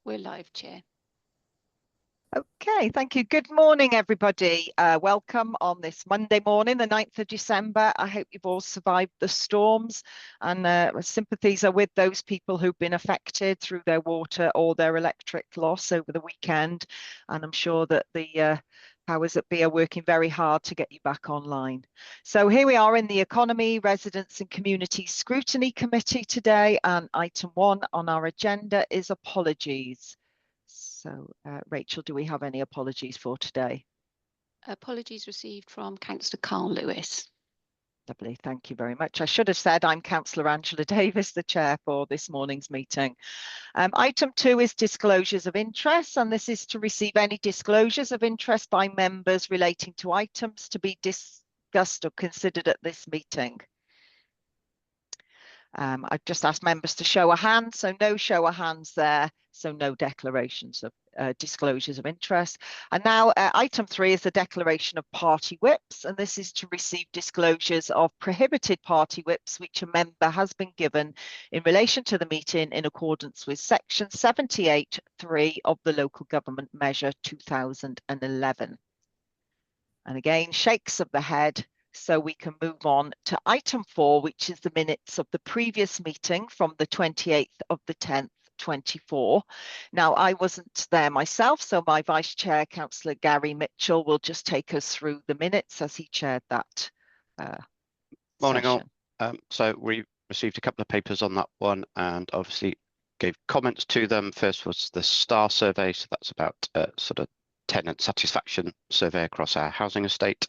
We're live, Chair. Okay, thank you. Good morning, everybody. Welcome on this Monday morning, the 9th of December. I hope you've all survived the storms, and sympathies are with those people who've been affected through their water or their electric loss over the weekend. And I'm sure that the powers that be are working very hard to get you back online. So here we are in the Economy, Residents and Community Scrutiny Committee today, and item 1 on our agenda is apologies. So, Rachel, do we have any apologies for today? Apologies received from Councillor Carl Lewis. Lovely, thank you very much. I should have said I'm Councillor Angela Davis, the chair for this morning's meeting. Item 2 is disclosures of interest, and this is to receive any disclosures of interest by members relating to items to be discussed or considered at this meeting. I've just asked members to show a hand, so no show of hands there, so no declarations of disclosures of interest. And now item 3 is the declaration of party whips, and this is to receive disclosures of prohibited party whips which a member has been given in relation to the meeting in accordance with section 78(3) of the Local Government Measure 2011. And again, shakes of the head. So we can move on to item 4, which is the minutes of the previous meeting from the 28th of the 10th, 24. Now, I wasn't there myself, so my Vice Chair, Councillor Gary Mitchell, will just take us through the minutes as he chaired that Morning session. all. So we received a couple of papers on that one and obviously gave comments to them. First was the STAR survey, so that's about sort of tenant satisfaction survey across our housing estate.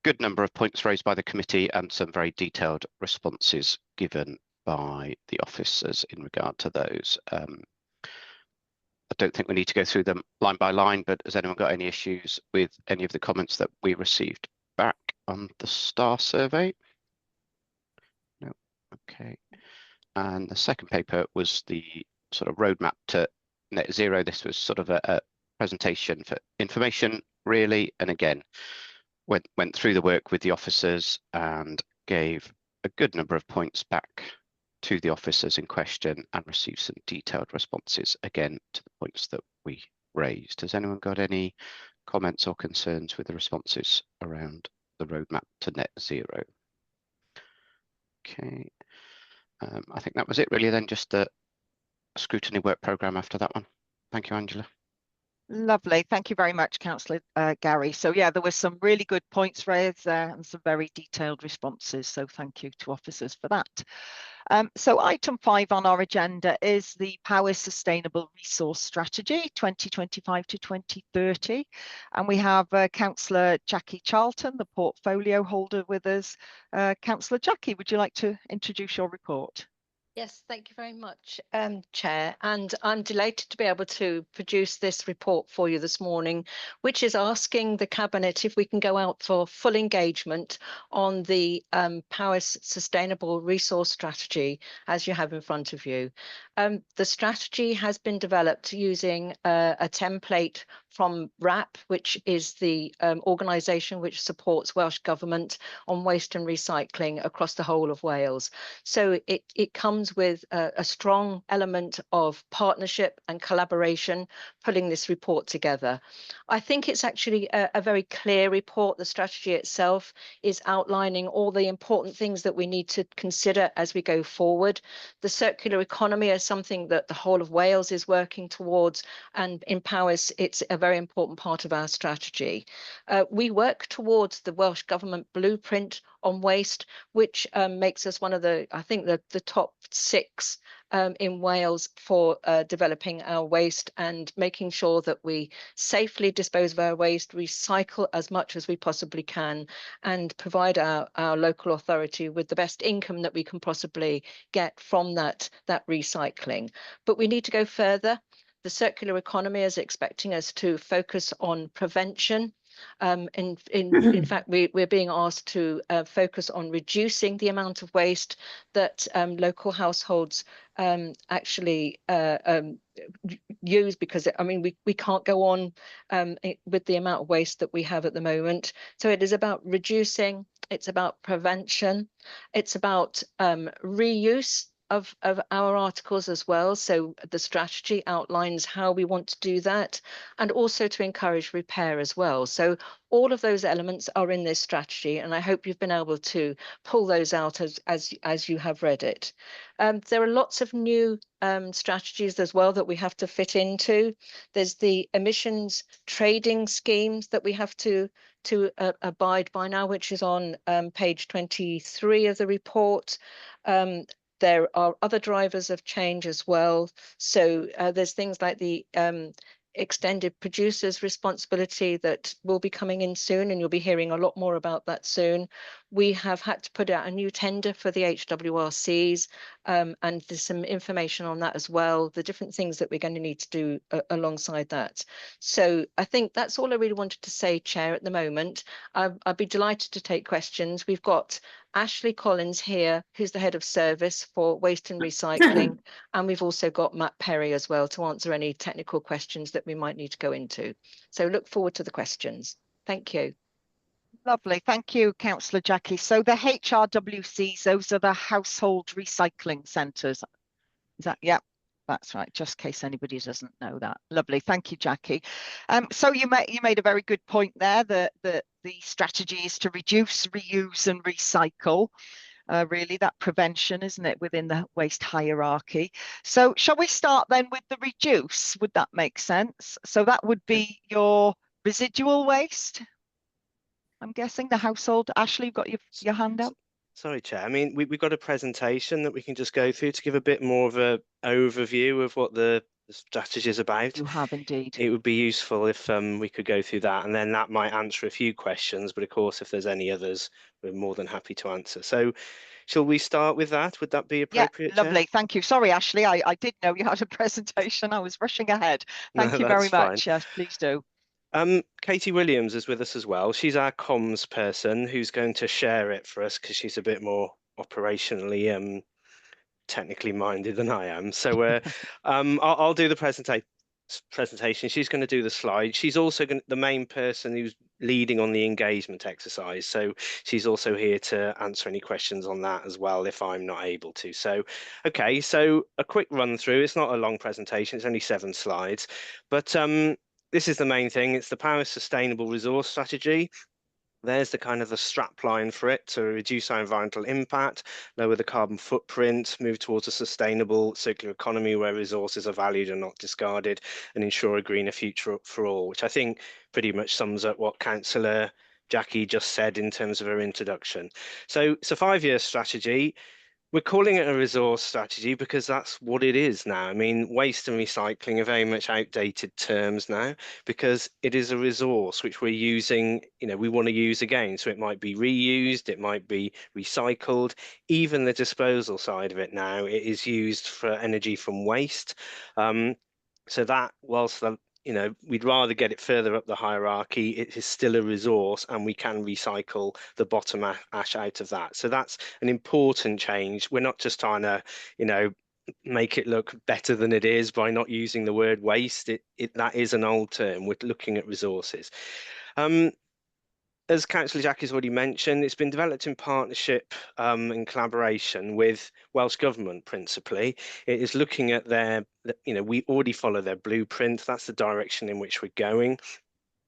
Good number of points raised by the committee and some very detailed responses given by the officers in regard to those. I don't think we need to go through them line by line, but has anyone got any issues with any of the comments that we received back on the STAR survey? No, okay. And the second paper was the sort of roadmap to net zero. This was sort of a presentation for information, really, and again, went through the work with the officers and gave a good number of points back to the officers in question and received some detailed responses again to the points that we raised. Has anyone got any comments or concerns with the responses around the roadmap to net zero? Okay, I think that was it really then, just the scrutiny work programme after that one. Thank you, Angela. Lovely. Thank you very much, Councillor Gary. So yeah, there were some really good points raised there and some very detailed responses. So thank you to officers for that. So item 5 on our agenda is the Power Sustainable Resource Strategy 2025 to 2030. And we have Councillor Jackie Charlton, the portfolio holder, with us. Councillor Jackie, would you like to introduce your report? Yes, thank you very much, Chair. And I'm delighted to be able to produce this report for you this morning, which is asking the Cabinet if we can go out for full engagement on the Power Sustainable Resource Strategy, as you have in front of you. The strategy has been developed using a template from WRAP, which is the organisation which supports Welsh Government on waste and recycling across the whole of Wales. So it comes with a strong element of partnership and collaboration, putting this report together. I think it's actually a very clear report. The strategy itself is outlining all the important things that we need to consider as we go forward. The circular economy is something that the whole of Wales is working towards, and in Powys, it's a very important part of our strategy. We work towards the Welsh Government blueprint on waste, which makes us one of the, I think, the top 6 in Wales for developing our waste and making sure that we safely dispose of our waste, recycle as much as we possibly can, and provide our local authority with the best income that we can possibly get from that recycling. But we need to go further. The circular economy is expecting us to focus on prevention. In fact, we're being asked to focus on reducing the amount of waste that local households actually use, because I mean we can't go on with the amount of waste that we have at the moment. So it is about reducing, it's about prevention, it's about reuse of our articles as well. So the strategy outlines how we want to do that, and also to encourage repair as well. So all of those elements are in this strategy, and I hope you've been able to pull those out as you have read it. There are lots of new strategies as well that we have to fit into. There's the emissions trading schemes that we have to abide by now, which is on page 23 of the report. There are other drivers of change as well. So there's things like the extended producer's responsibility that will be coming in soon, and you'll be hearing a lot more about that soon. We have had to put out a new tender for the HWRCs, and there's some information on that as well, the different things that we're going to need to do alongside that. So I think that's all I really wanted to say, Chair, at the moment. I'd be delighted to take questions. We've got Ashley Collins here, who's the head of service for waste and recycling. And we've also got Matt Perry as well to answer any technical questions that we might need to go into. So look forward to the questions. Thank you. Lovely. Thank you, Councillor Jackie. So the HRWCs, those are the household recycling centres. Is that, yeah, that's right, just in case anybody doesn't know that. Lovely. Thank you, Jackie. So you made a very good point there that the strategy is to reduce, reuse and recycle. Really, that prevention, isn't it, within the waste hierarchy? So shall we start then with the reduce? Would that make sense? So that would be your residual waste, I'm guessing, the household. Ashley, you've got your hand up. Sorry, Chair. I mean, we've got a presentation that we can just go through to give a bit more of an overview of what the strategy is about. You have indeed. It would be useful if we could go through that, and then that might answer a few questions. But of course, if there's any others, we're more than happy to answer. So shall we start with that? Would that be appropriate? Yeah, lovely. Chair? Thank you. Sorry, Ashley, I did know you had a presentation. I was rushing ahead. Thank you No, very that's fine. much. Yes, please do. Katie Williams is with us as well. She's our comms person who's going to share it for us because she's a bit more operationally technically minded than I am. So I'll do the presentation. She's going to do the slide. She's also the main person who's leading on the engagement exercise. So she's also here to answer any questions on that as well if I'm not able to. So, okay, so a quick run through. It's not a long presentation. It's only 7 slides. But this is the main thing. It's the Power Sustainable Resource Strategy. There's the kind of the strap line for it to reduce our environmental impact, lower the carbon footprint, move towards a sustainable circular economy where resources are valued and not discarded, and ensure a greener future for all, which I think pretty much sums up what Councillor Jackie just said in terms of her introduction. So it's a 5-year strategy. We're calling it a resource strategy because that's what it is now. I mean, waste and recycling are very much outdated terms now because it is a resource which we're using, we want to use again. So it might be reused, it might be recycled, even the disposal side of it now, it is used for energy from waste. So that, whilst we'd rather get it further up the hierarchy, it is still a resource and we can recycle the bottom ash out of that. So that's an important change. We're not just trying to, make it look better than it is by not using the word waste. That is an old term. We're looking at resources. As Councillor Jackie's already mentioned, it's been developed in partnership and collaboration with Welsh Government principally. It is looking at we already follow their blueprint. That's the direction in which we're going.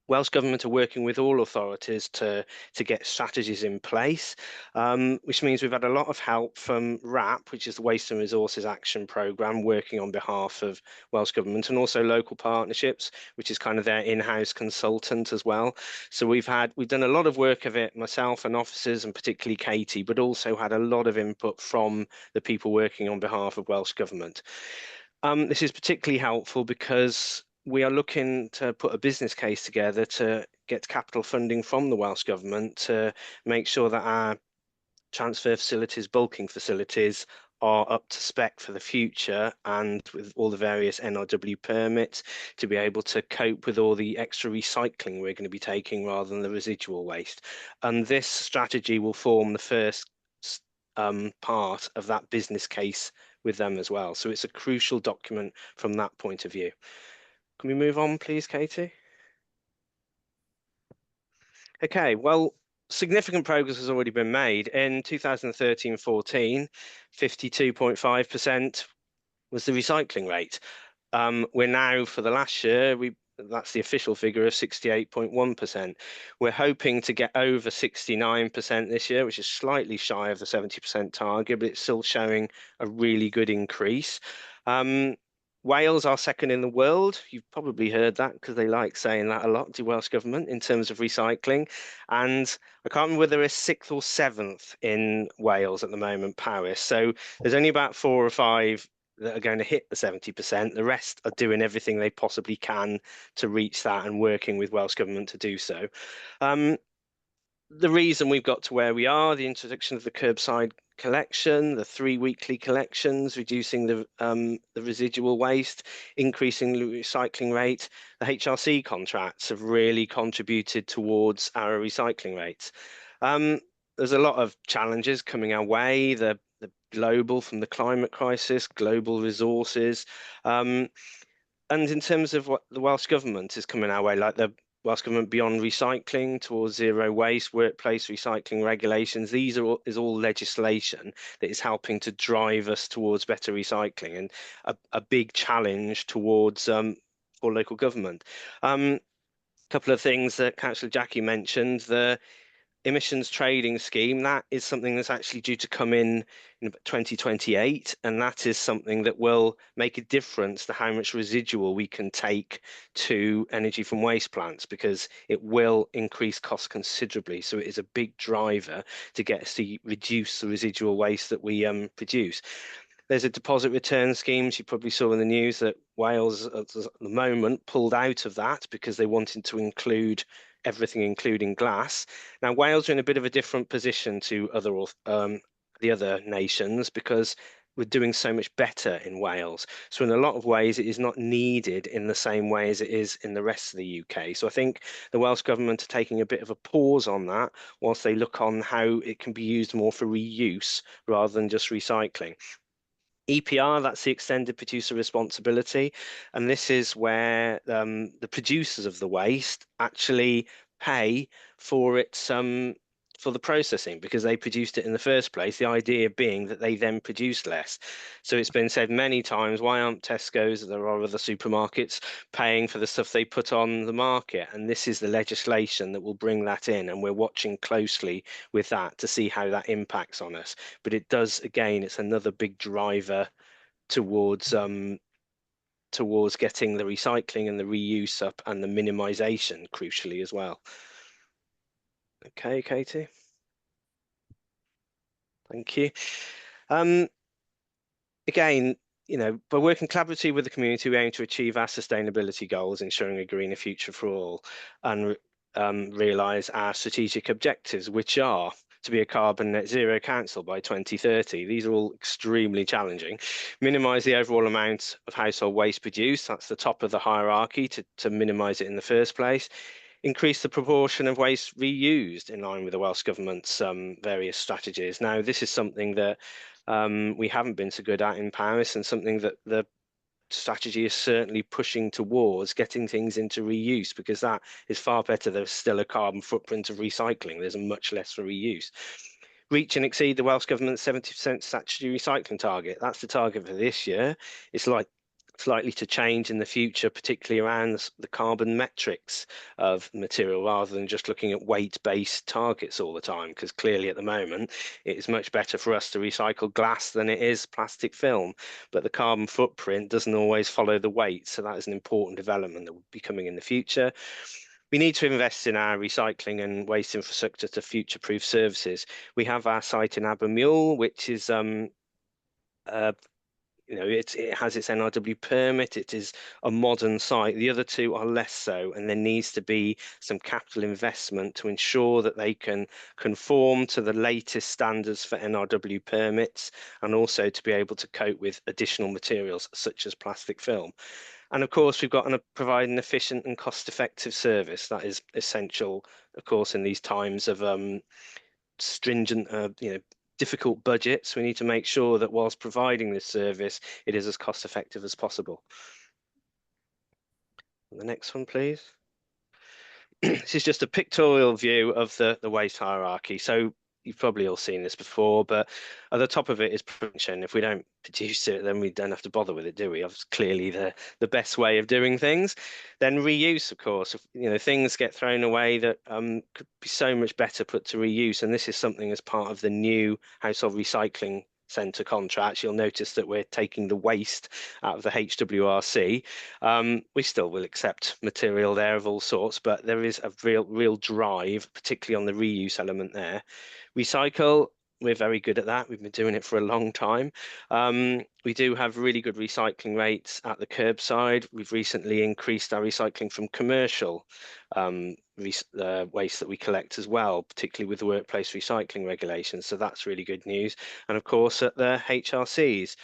Welsh Government are working with all authorities to get strategies in place, which means we've had a lot of help from WRAP, which is the Waste and Resources Action Programme, working on behalf of Welsh Government, and also local partnerships, which is kind of their in-house consultant as well. So we've done a lot of work of it, myself and officers, and particularly Katie, but also had a lot of input from the people working on behalf of Welsh Government. This is particularly helpful because we are looking to put a business case together to get capital funding from the Welsh Government to make sure that our transfer facilities, bulking facilities are up to spec for the future, and with all the various NRW permits to be able to cope with all the extra recycling we're going to be taking rather than the residual waste. And this strategy will form the first part of that business case with them as well. So it's a crucial document from that point of view. Can we move on, please, Katie? Okay, well, significant progress has already been made. In 2013-14, 52.5% was the recycling rate. We're now, for the last year, that's the official figure of 68.1%. We're hoping to get over 69% this year, which is slightly shy of the 70% target, but it's still showing a really good increase. Wales are second in the world. You've probably heard that because they like saying that a lot, the Welsh Government, in terms of recycling. And I can't remember whether they're 6th or 7th in Wales at the moment, Paris. So there's only about 4 or 5 that are going to hit the 70%. The rest are doing everything they possibly can to reach that and working with Welsh Government to do so. The reason we've got to where we are, the introduction of the curbside collection, the 3 weekly collections, reducing the residual waste, increasing the recycling rate, the HRC contracts have really contributed towards our recycling rates. There's a lot of challenges coming our way, the global, from the climate crisis, global resources. And in terms of what the Welsh Government is coming our way, like the Welsh Government Beyond Recycling towards zero waste, workplace recycling regulations, these is all legislation that is helping to drive us towards better recycling, and a big challenge towards for local government. A couple of things that Councillor Jackie mentioned, the emissions trading scheme, that is something that's actually due to come in 2028, and that is something that will make a difference to how much residual we can take to energy from waste plants, because it will increase costs considerably. So it is a big driver to get us to reduce the residual waste that we produce. There's a deposit return scheme. You probably saw in the news that Wales at the moment pulled out of that because they wanted to include everything, including glass. Now, Wales are in a bit of a different position to the other nations because we're doing so much better in Wales. So in a lot of ways, it is not needed in the same way as it is in the rest of the UK. So I think the Welsh Government are taking a bit of a pause on that whilst they look on how it can be used more for reuse rather than just recycling. EPR, that's the extended producer responsibility, and this is where the producers of the waste actually pay for it, for the processing, because they produced it in the first place, the idea being that they then produce less. So it's been said many times, why aren't Tesco's, there are other supermarkets, paying for the stuff they put on the market? And this is the legislation that will bring that in, and we're watching closely with that to see how that impacts on us. But it does, again, it's another big driver towards getting the recycling and the reuse up, and the minimisation crucially as well. Okay, Katie. Thank you. Again, by working collaboratively with the community, we aim to achieve our sustainability goals, ensuring a greener future for all, and realise our strategic objectives, which are to be a carbon net zero council by 2030. These are all extremely challenging. Minimise the overall amount of household waste produced. That's the top of the hierarchy to minimise it in the first place. Increase the proportion of waste reused in line with the Welsh Government's various strategies. Now, this is something that we haven't been so good at in Paris, and something that the strategy is certainly pushing towards, getting things into reuse, because that is far better. There's still a carbon footprint of recycling. There's much less for reuse. Reach and exceed the Welsh Government's 70% statutory recycling target. That's the target for this year. It's likely to change in the future, particularly around the carbon metrics of material, rather than just looking at weight-based targets all the time, because clearly at the moment it is much better for us to recycle glass than it is plastic film, but the carbon footprint doesn't always follow the weight. So that is an important development that will be coming in the future. We need to invest in our recycling and waste infrastructure to future-proof services. We have our site in Abermule, which is it has its NRW permit. It is a modern site. The other two are less so, and there needs to be some capital investment to ensure that they can conform to the latest standards for NRW permits, and also to be able to cope with additional materials such as plastic film. And of course, we've got to provide an efficient and cost-effective service. That is essential, of course, in these times of stringent, difficult budgets. We need to make sure that whilst providing this service, it is as cost effective as possible. The next one, please. this is just a pictorial view of the waste hierarchy. So you've probably all seen this before, but at the top of it is prevention. If we don't produce it, then we don't have to bother with it, do we? That's clearly the best way of doing things. Then reuse, of course. Things get thrown away that could be so much better put to reuse. And this is something as part of the new household recycling centre contracts. You'll notice that we're taking the waste out of the HWRC. We still will accept material there of all sorts, but there is a real drive, particularly on the reuse element there. Recycle, we're very good at that. We've been doing it for a long time. We do have really good recycling rates at the curbside. We've recently increased our recycling from commercial waste that we collect as well, particularly with the workplace recycling regulations. So that's really good news. And of course, at the HRCs,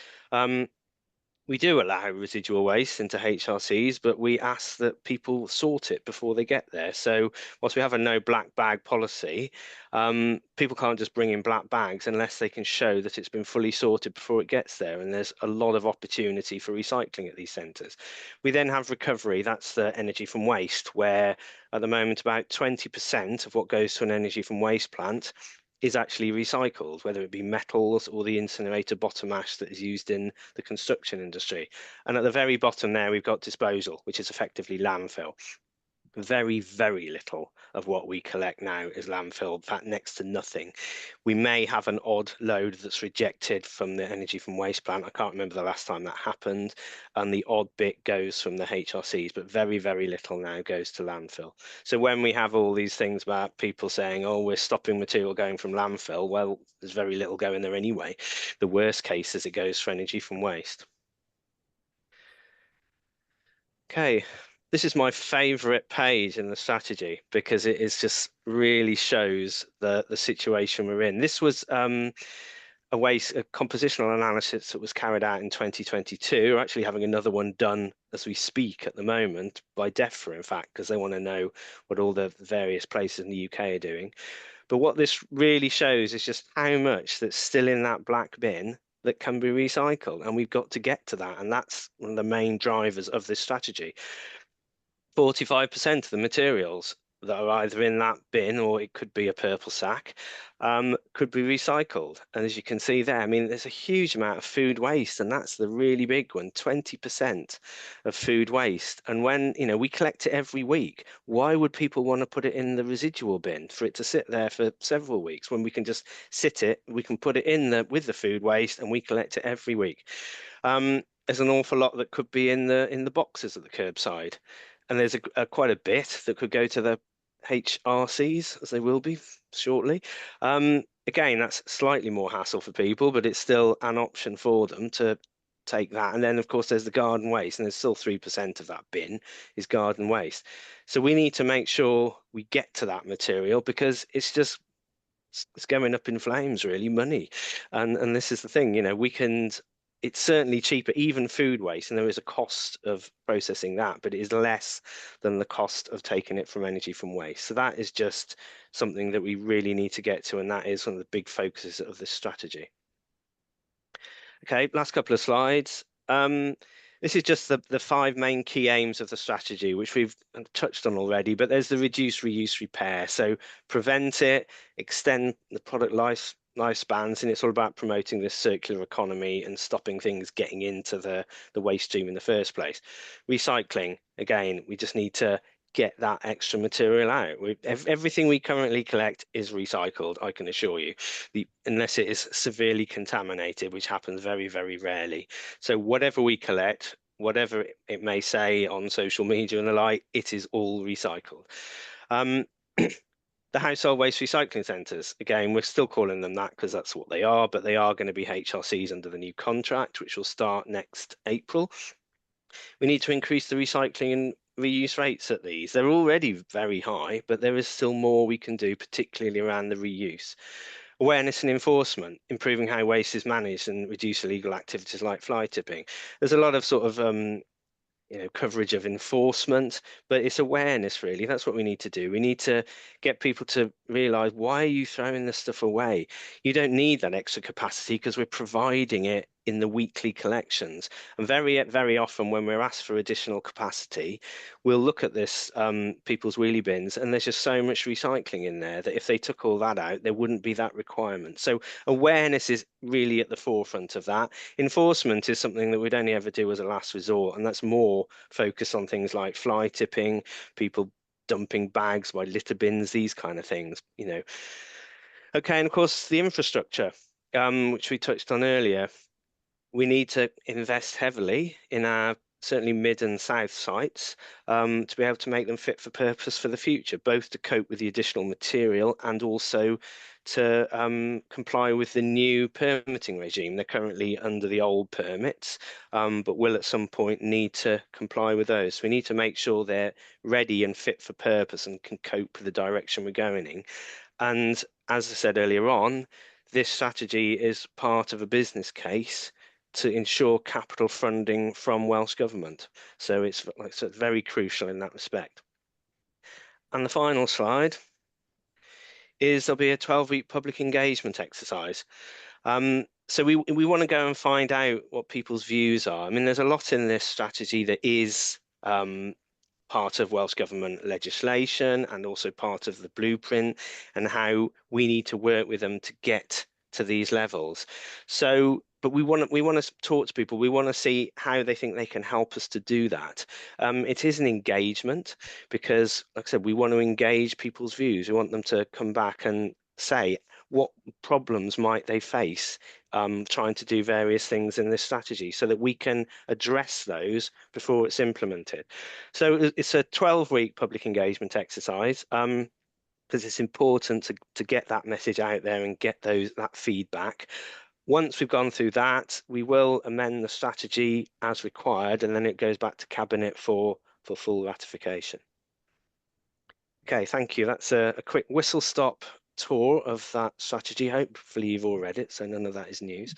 we do allow residual waste into HRCs, but we ask that people sort it before they get there. So whilst we have a no black bag policy, people can't just bring in black bags unless they can show that it's been fully sorted before it gets there. And there's a lot of opportunity for recycling at these centres. We then have recovery. That's the energy from waste, where at the moment about 20% of what goes to an energy from waste plant is actually recycled, whether it be metals or the incinerator bottom ash that is used in the construction industry. And at the very bottom there, we've got disposal, which is effectively landfill. Very, very little of what we collect now is landfill, in fact, next to nothing. We may have an odd load that's rejected from the energy from waste plant. I can't remember the last time that happened. And the odd bit goes from the HRCs, but very, very little now goes to landfill. So when we have all these things about people saying, oh, we're stopping material going from landfill, well, there's very little going there anyway. The worst case is it goes for energy from waste. Okay. This is my favorite page in the strategy because it is just really shows the situation we're in. This was a compositional analysis that was carried out in 2022. We're actually having another one done as we speak at the moment by DEFRA, in fact, because they want to know what all the various places in the UK are doing. But what this really shows is just how much that's still in that black bin that can be recycled. And we've got to get to that. And that's one of the main drivers of this strategy. 45% of the materials that are either in that bin or it could be a purple sack could be recycled. And as you can see there, I mean, there's a huge amount of food waste, and that's the really big one, 20% of food waste. And when, we collect it every week, why would people want to put it in the residual bin for it to sit there for several weeks when we can just we can put it in with the food waste and we collect it every week. There's an awful lot that could be in the boxes at the curbside. And there's quite a bit that could go to the HRCs, as they will be shortly. Again, that's slightly more hassle for people, but it's still an option for them to take that. And then, of course, there's the garden waste, and there's still 3% of that bin is garden waste. So we need to make sure we get to that material because it's going up in flames, really, money. And this is the thing, it's certainly cheaper, even food waste, and there is a cost of processing that, but it is less than the cost of taking it from energy from waste. So that is just something that we really need to get to, and that is one of the big focuses of this strategy. Okay, last couple of slides. This is just the 5 main key aims of the strategy, which we've touched on already, but there's the reduce, reuse, repair. So prevent it, extend the product lifespans, and it's all about promoting this circular economy and stopping things getting into the waste stream in the first place. Recycling, again, we just need to get that extra material out. Everything we currently collect is recycled, I can assure you, unless it is severely contaminated, which happens very, very rarely. So whatever we collect, whatever it may say on social media and the like, it is all recycled. The household waste recycling centres, again, we're still calling them that because that's what they are, but they are going to be HRCs under the new contract, which will start next April. We need to increase the recycling and reuse rates at these. They're already very high, but there is still more we can do, particularly around the reuse. Awareness and enforcement, improving how waste is managed and reduce illegal activities like fly tipping. There's a lot of sort of coverage of enforcement, but it's awareness, really. That's what we need to do. We need to get people to realise, why are you throwing this stuff away? You don't need that extra capacity because we're providing it in the weekly collections. And very often when we're asked for additional capacity, we'll look at this people's wheelie bins, and there's just so much recycling in there that if they took all that out, there wouldn't be that requirement. So awareness is really at the forefront of that. Enforcement is something that we'd only ever do as a last resort, and that's more focused on things like fly tipping, people dumping bags by litter bins, these kind of things, you know. Okay, and of course the infrastructure, which we touched on earlier. We need to invest heavily in our certainly mid and south sites to be able to make them fit for purpose for the future, both to cope with the additional material and also to comply with the new permitting regime. They're currently under the old permits, but will at some point need to comply with those. We need to make sure they're ready and fit for purpose and can cope with the direction we're going in. And as I said earlier on, this strategy is part of a business case to ensure capital funding from Welsh Government. So it's like so very crucial in that respect. And the final slide is there'll be a 12-week public engagement exercise. So we want to go and find out what people's views are. I mean, there's a lot in this strategy that is part of Welsh Government legislation and also part of the blueprint and how we need to work with them to get to these levels. So, but we want to talk to people. We want to see how they think they can help us to do that. It is an engagement because, like I said, we want to engage people's views. We want them to come back and say what problems might they face trying to do various things in this strategy so that we can address those before it's implemented. So it's a 12-week public engagement exercise because it's important to get that message out there and get that feedback. Once we've gone through that, we will amend the strategy as required, and then it goes back to Cabinet for full ratification. Okay, thank you. That's a quick whistle-stop tour of that strategy. Hopefully you've all read it, so none of that is news.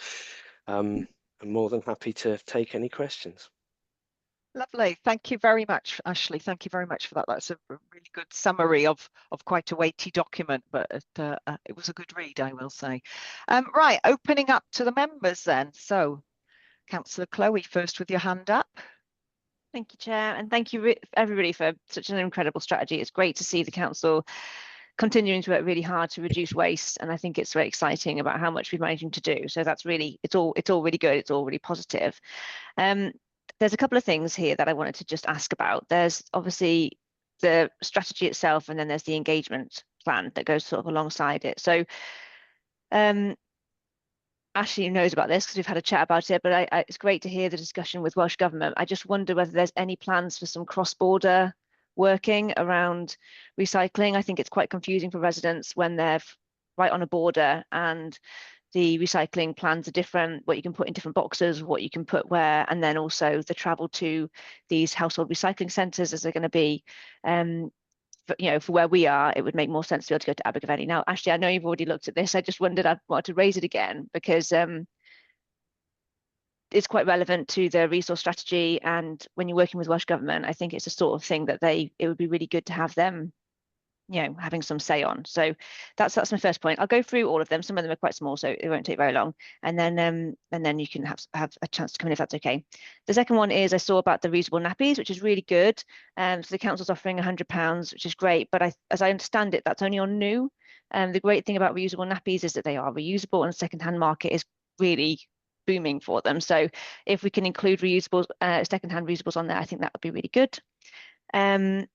I'm more than happy to take any questions. Lovely. Thank you very much, Ashley. Thank you very much for that. That's a really good summary of quite a weighty document, but it was a good read, I will say. Right, opening up to the members then. So, Councillor Chloe, first with your hand up. Thank you, Chair, and thank you everybody for such an incredible strategy. It's great to see the council continuing to work really hard to reduce waste, and I think it's very exciting about how much we're managing to do. So that's really, it's all really good. It's all really positive. There's a couple of things here that I wanted to just ask about. There's obviously the strategy itself, and then there's the engagement plan that goes sort of alongside it. So Ashley knows about this because we've had a chat about it, but it's great to hear the discussion with Welsh Government. I just wonder whether there's any plans for some cross-border working around recycling. I think it's quite confusing for residents when they're right on a border and the recycling plans are different, what you can put in different boxes, what you can put where, and then also the travel to these household recycling centres as they're going to be, for where we are, it would make more sense to be able to go to Abergavenny. Now, Ashley, I know you've already looked at this. I just wondered, I wanted to raise it again because it's quite relevant to the resource strategy. And when you're working with Welsh Government, I think it's the sort of thing that it would be really good to have them having some say on. So that's my first point. I'll go through all of them. Some of them are quite small, so it won't take very long. And then you can have a chance to come in if that's okay. The second one is I saw about the reusable nappies, which is really good. So the council's offering £100, which is great. But as I understand it, that's only on new. The great thing about reusable nappies is that they are reusable, and the second-hand market is really booming for them. So if we can include reusable, second-hand reusables on there, I think that would be really good. I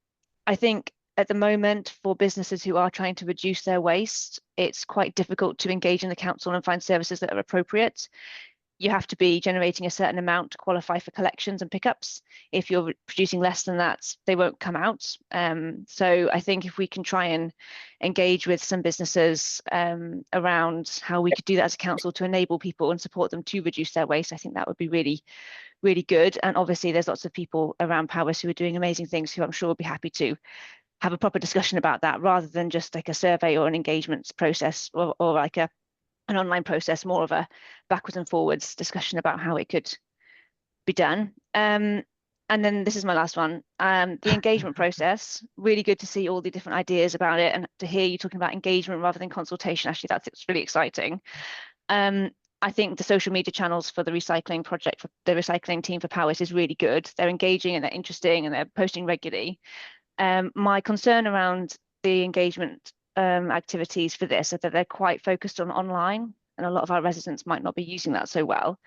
think at the moment, for businesses who are trying to reduce their waste, it's quite difficult to engage in the council and find services that are appropriate. You have to be generating a certain amount to qualify for collections and pickups. If you're producing less than that, they won't come out. So I think if we can try and engage with some businesses around how we could do that as a council to enable people and support them to reduce their waste, I think that would be really, really good. And obviously there's lots of people around Powys who are doing amazing things who I'm sure will be happy to have a proper discussion about that rather than just like a survey or an engagement process or like an online process, more of a backwards and forwards discussion about how it could be done. And then this is my last one, the engagement process. Really good to see all the different ideas about it and to hear you talking about engagement rather than consultation. Actually, that's really exciting. I think the social media channels for the recycling project, for the recycling team for Powys is really good. They're engaging and they're interesting and they're posting regularly. My concern around the engagement activities for this are that they're quite focused on online, and a lot of our residents might not be using that so well.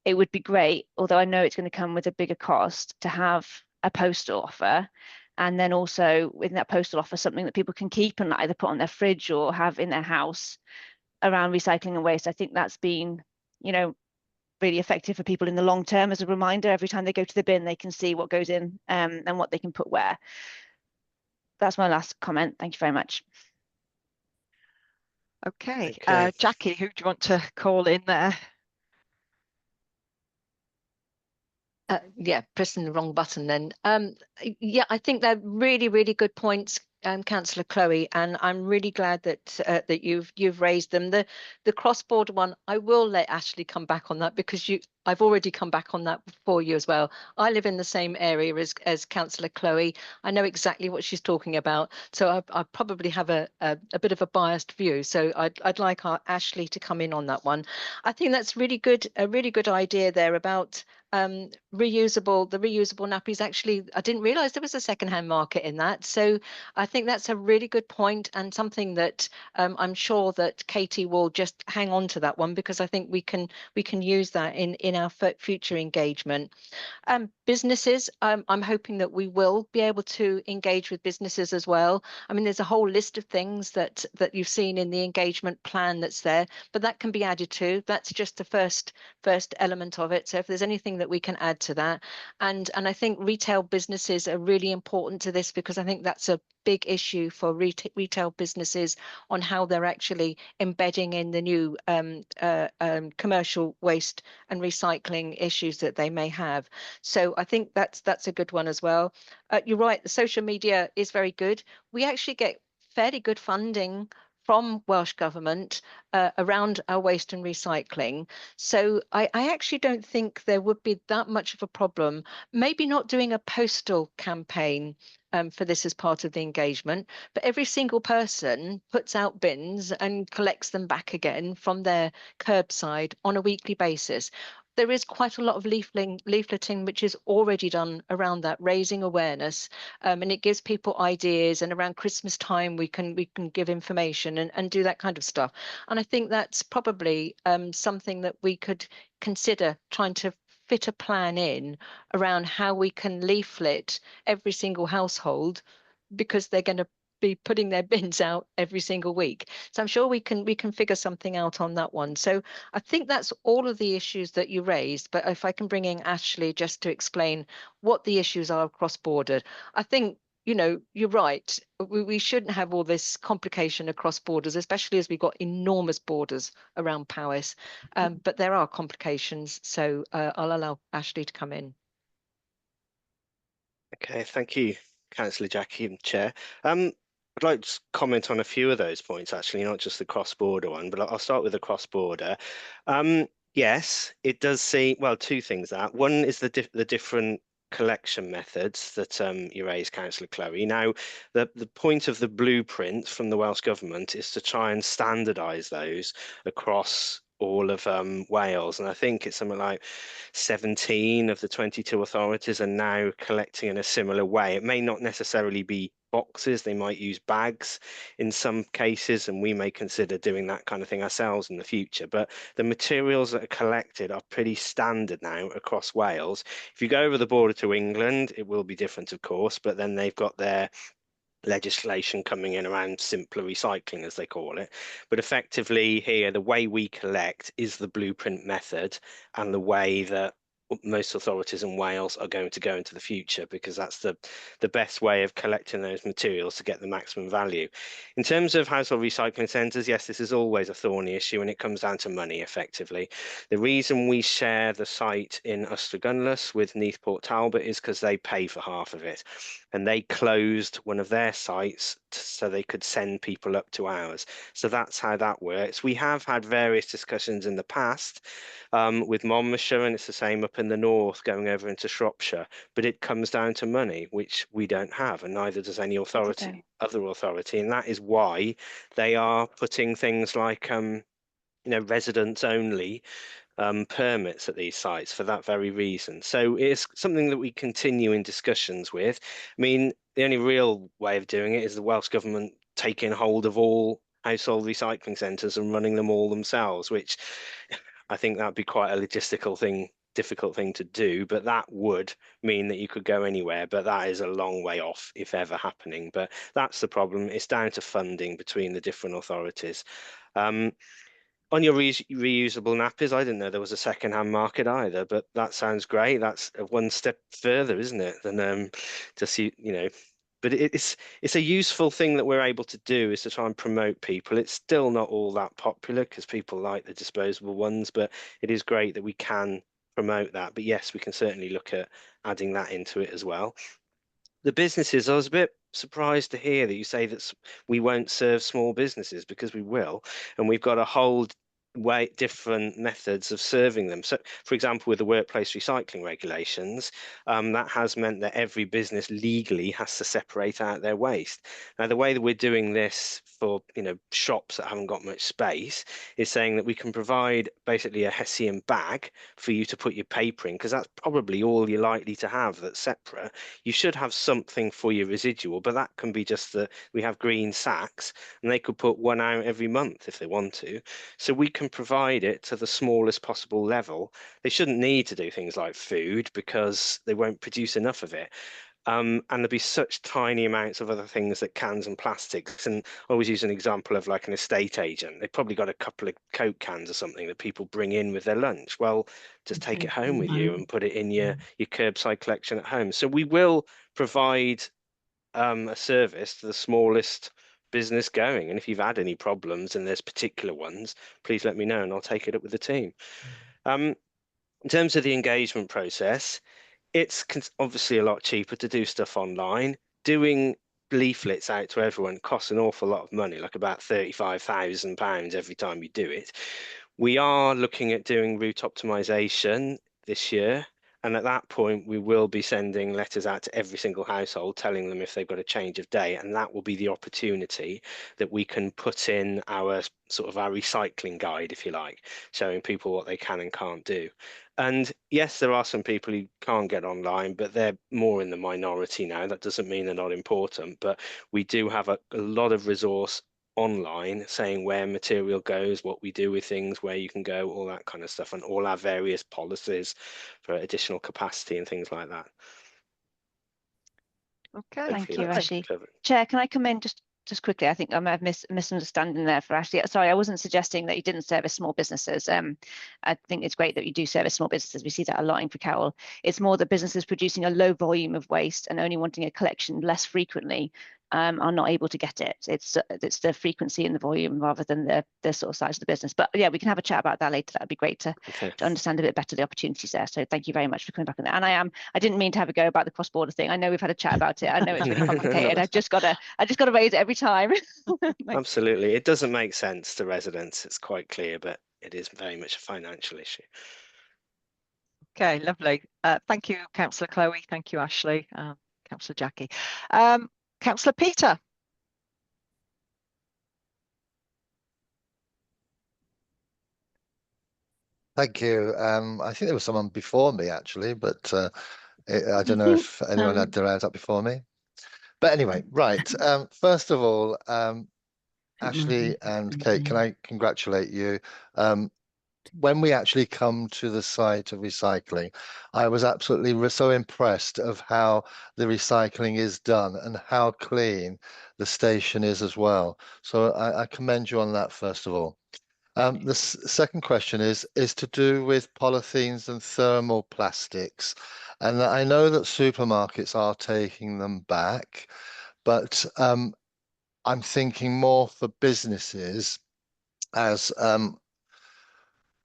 It would be great, although I know it's going to come with a bigger cost, to have a postal offer, and then also within that postal offer something that people can keep and either put on their fridge or have in their house around recycling and waste. I think that's been, you know, really effective for people in the long term as a reminder. Every time they go to the bin, they can see what goes in and what they can put where. That's my last comment. Thank you very much. Okay, Okay. Jackie, who do you want to call in there? Yeah, pressing the wrong button then. Yeah, I think they're really, really good points, Councillor Chloe, and I'm really glad that that you've raised them. The cross-border one, I will let Ashley come back on that because I've already come back on that for you as well. I live in the same area as Councillor Chloe. I know exactly what she's talking about, so I probably have a bit of a biased view. So I'd like our Ashley to come in on that one. I think that's really good, a really good idea there about the reusable nappies. Actually, I didn't realize there was a secondhand market in that, so I think that's a really good point and something that I'm sure that Katie will just hang on to that one, because I think we can use that in our future engagement. Businesses, I'm hoping that we will be able to engage with businesses as well. I mean, there's a whole list of things that you've seen in the engagement plan that's there, but that can be added to. That's just the first element of it. So if there's anything that we can add to that, and I think retail businesses are really important to this, because I think that's a big issue for retail businesses on how they're actually embedding in the new commercial waste and recycling issues that they may have. So I think that's a good one as well. You're right, the social media is very good. We actually get fairly good funding from Welsh Government around our waste and recycling. So I actually don't think there would be that much of a problem. Maybe not doing a postal campaign for this as part of the engagement, but every single person puts out bins and collects them back again from their curbside on a weekly basis. There is quite a lot of leafleting which is already done around that, raising awareness, and it gives people ideas. And around Christmas time, we can give information and do that kind of stuff. And I think that's probably something that we could consider trying to fit a plan in around how we can leaflet every single household, because they're going to be putting their bins out every single week. So I'm sure we can figure something out on that one. So I think that's all of the issues that you raised. But if I can bring in Ashley just to explain what the issues are across border, I think, you know, you're right. We shouldn't have all this complication across borders, especially as we've got enormous borders around Powys. But there are complications. So I'll allow Ashley to come in. Okay, thank you, Councillor Jackie and Chair. I'd like to comment on a few of those points, actually, not just the cross-border one, but I'll start with the cross-border. Yes, it does seem, well, two things that. One is the different collection methods that you raised, Councillor Chloe. Now, the point of the blueprint from the Welsh Government is to try and standardise those across all of Wales, and I think it's something like 17 of the 22 authorities are now collecting in a similar way. It may not necessarily be boxes, they might use bags in some cases, and we may consider doing that kind of thing ourselves in the future. But the materials that are collected are pretty standard now across Wales. If you go over the border to England, it will be different, of course, but then they've got their legislation coming in around simpler recycling, as they call it. But effectively here, the way we collect is the blueprint method, and the way that most authorities in Wales are going to go into the future, because that's the best way of collecting those materials to get the maximum value. In terms of household recycling centres, yes, this is always a thorny issue, and it comes down to money, effectively. The reason we share the site in Uster with Neath Port Talbot is because they pay for half of it, and they closed one of their sites so they could send people up to ours. So that's how that works. We have had various discussions in the past with Monmouthshire, and it's the same up in the north going over into Shropshire, but it comes down to money, which we don't have, and neither does any authority, other authority, and that is why they are putting things like residents only permits at these sites for that very reason. So it's something that we continue in discussions with. I mean, the only real way of doing it is the Welsh Government taking hold of all household recycling centres and running them all themselves, which I think that'd be quite a logistical thing, difficult thing to do, but that would mean that you could go anywhere, but that is a long way off if ever happening. But that's the problem. It's down to funding between the different authorities. On your reusable nappies, I didn't know there was a second-hand market either, but that sounds great. That's one step further, isn't it, than just but it's a useful thing that we're able to do, is to try and promote people. It's still not all that popular because people like the disposable ones, but it is great that we can promote that. But yes, we can certainly look at adding that into it as well. The businesses, I was a bit surprised to hear that you say that we won't serve small businesses, because we will, and we've got a whole different methods of serving them. So, for example, with the workplace recycling regulations, that has meant that every business legally has to separate out their waste. Now, the way that we're doing this for shops that haven't got much space is saying that we can provide basically a Hessian bag for you to put your paper in, because that's probably all you're likely to have that's separate. You should have something for your residual, but that can be just that we have green sacks, and they could put one out every month if they want to. So we can provide it to the smallest possible level. They shouldn't need to do things like food because they won't produce enough of it. And there'll be such tiny amounts of other things, like cans and plastics. And I always use an example of like an estate agent. They've probably got a couple of Coke cans or something that people bring in with their lunch. Well, just take it home with you and put it in your curbside collection at home. So we will provide a service to the smallest business going. And if you've had any problems and there's particular ones, please let me know and I'll take it up with the team. In terms of the engagement process, it's obviously a lot cheaper to do stuff online. Doing leaflets out to everyone costs an awful lot of money, like about £35,000 every time you do it. We are looking at doing route optimization this year. And at that point, we will be sending letters out to every single household, telling them if they've got a change of day. And that will be the opportunity that we can put in our sort of our recycling guide, if you like, showing people what they can and can't do. And yes, there are some people who can't get online, but they're more in the minority now. That doesn't mean they're not important, but we do have a lot of resource online saying where material goes, what we do with things, where you can go, all that kind of stuff, and all our various policies for additional capacity and things like that. Okay, Thank you, Ashley. Covered. Chair, can I come in just quickly? I think I might have misunderstanding there for Ashley. Sorry, I wasn't suggesting that you didn't service small businesses. I think it's great that you do service small businesses. We see that a lot in Crickhowell. It's more that businesses producing a low volume of waste and only wanting a collection less frequently are not able to get it. It's the frequency and the volume rather than the sort of size of the business. But yeah, we can have a chat about that later. That would be great to understand a bit better the opportunities there. So thank you very much for coming back on that. And I didn't mean to have a go about the cross-border thing. I know we've had a chat about it. I know it's really complicated. I just got to raise it every time. Absolutely, it doesn't make sense to residents. It's quite clear, but it is very much a financial issue. Okay, lovely. Thank you, Councillor Chloe. Thank you, Ashley. Councillor Jackie. Councillor Peter. Thank you. I think there was someone before me actually, but I don't know if anyone had their hands up before me. But anyway, right. First of all, Ashley and Kate, can I congratulate you? When we actually come to the site of recycling, I was absolutely so impressed of how the recycling is done and how clean the station is as well. So I commend you on that, first of all. The second question is to do with polythenes and thermal plastics. And I know that supermarkets are taking them back, but I'm thinking more for businesses, as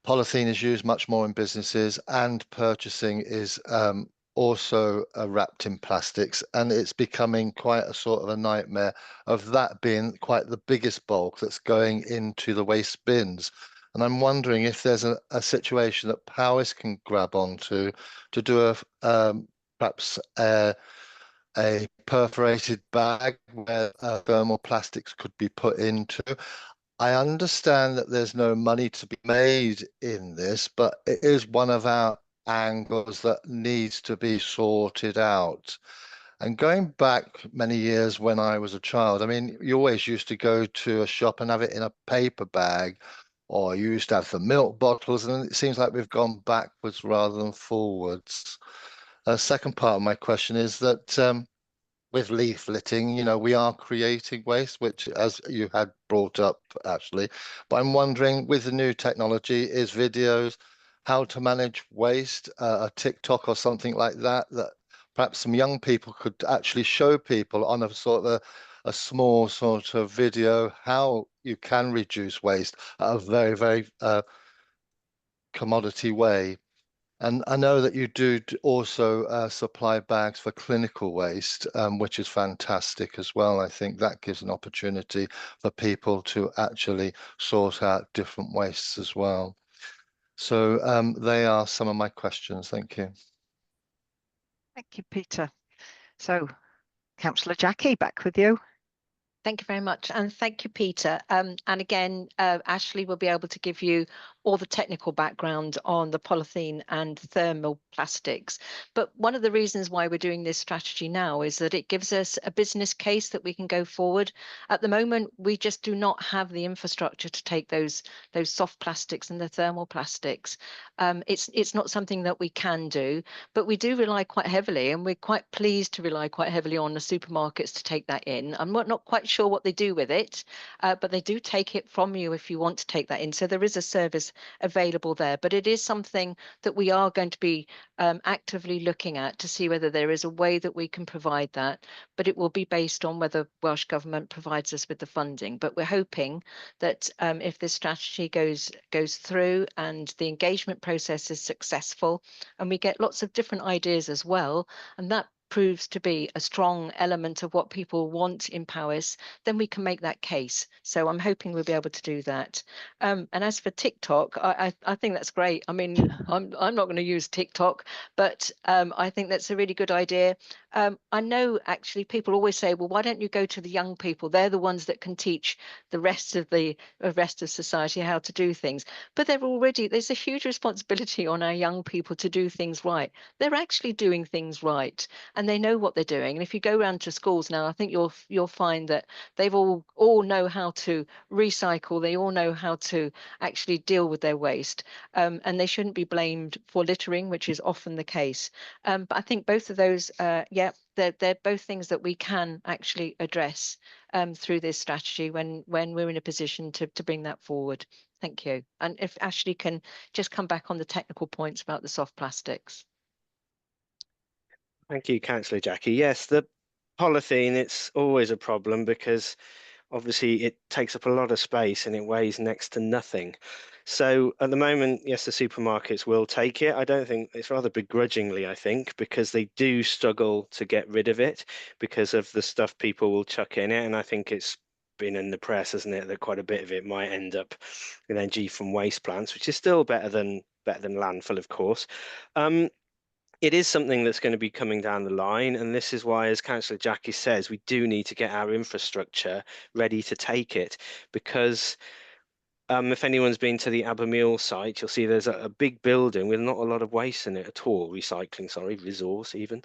polythene is used much more in businesses and purchasing is also wrapped in plastics, and it's becoming quite a sort of a nightmare of that being quite the biggest bulk that's going into the waste bins. And I'm wondering if there's a situation that Powys can grab onto to do perhaps a perforated bag where thermal plastics could be put into. I understand that there's no money to be made in this, but it is one of our angles that needs to be sorted out. And going back many years when I was a child, I mean, you always used to go to a shop and have it in a paper bag, or you used to have the milk bottles, and it seems like we've gone backwards rather than forwards. Second part of my question is that with leafleting, we are creating waste, which, as you had brought up, actually. But I'm wondering, with the new technology, is videos how to manage waste, a TikTok or something like that, that perhaps some young people could actually show people on a sort of a small sort of video how you can reduce waste at a very, very commodity way. And I know that you do also supply bags for clinical waste, which is fantastic as well. I think that gives an opportunity for people to actually sort out different wastes as well. So they are some of my questions. Thank you. Thank you, Peter. So, Councillor Jackie, back with you. Thank you very much. And thank you, Peter. And again, Ashley will be able to give you all the technical background on the polythene and thermal plastics. But one of the reasons why we're doing this strategy now is that it gives us a business case that we can go forward. At the moment, we just do not have the infrastructure to take those soft plastics and the thermal plastics. It's not something that we can do, but we do rely quite heavily, and we're quite pleased to rely quite heavily on the supermarkets to take that in. I'm not quite sure what they do with it, but they do take it from you if you want to take that in. So there is a service available there, but it is something that we are going to be actively looking at to see whether there is a way that we can provide that, but it will be based on whether Welsh Government provides us with the funding. But we're hoping that if this strategy goes through and the engagement process is successful and we get lots of different ideas as well, and that proves to be a strong element of what people want in Powys, then we can make that case. So I'm hoping we'll be able to do that. And as for TikTok, I think that's great. I mean, I'm not going to use TikTok, but I think that's a really good idea. I know actually people always say, well, why don't you go to the young people? They're the ones that can teach the rest of society how to do things. But there's a huge responsibility on our young people to do things right. They're actually doing things right, and they know what they're doing. And if you go around to schools now, I think you'll find that they've all know how to recycle. They all know how to actually deal with their waste, and they shouldn't be blamed for littering, which is often the case. But I think both of those, they're both things that we can actually address through this strategy when we're in a position to bring that forward. Thank you. And if Ashley can just come back on the technical points about the soft plastics. Thank you, Councillor Jackie. Yes, the polythene, it's always a problem because obviously it takes up a lot of space and it weighs next to nothing. So at the moment, yes, the supermarkets will take it. I don't think it's rather begrudgingly, I think, because they do struggle to get rid of it because of the stuff people will chuck in it. And I think it's been in the press, hasn't it, that quite a bit of it might end up in energy from waste plants, which is still better than landfill, of course. It is something that's going to be coming down the line, and this is why, as Councillor Jackie says, we do need to get our infrastructure ready to take it, because if anyone's been to the Abermule site, you'll see there's a big building with not a lot of waste in it at all, resource even,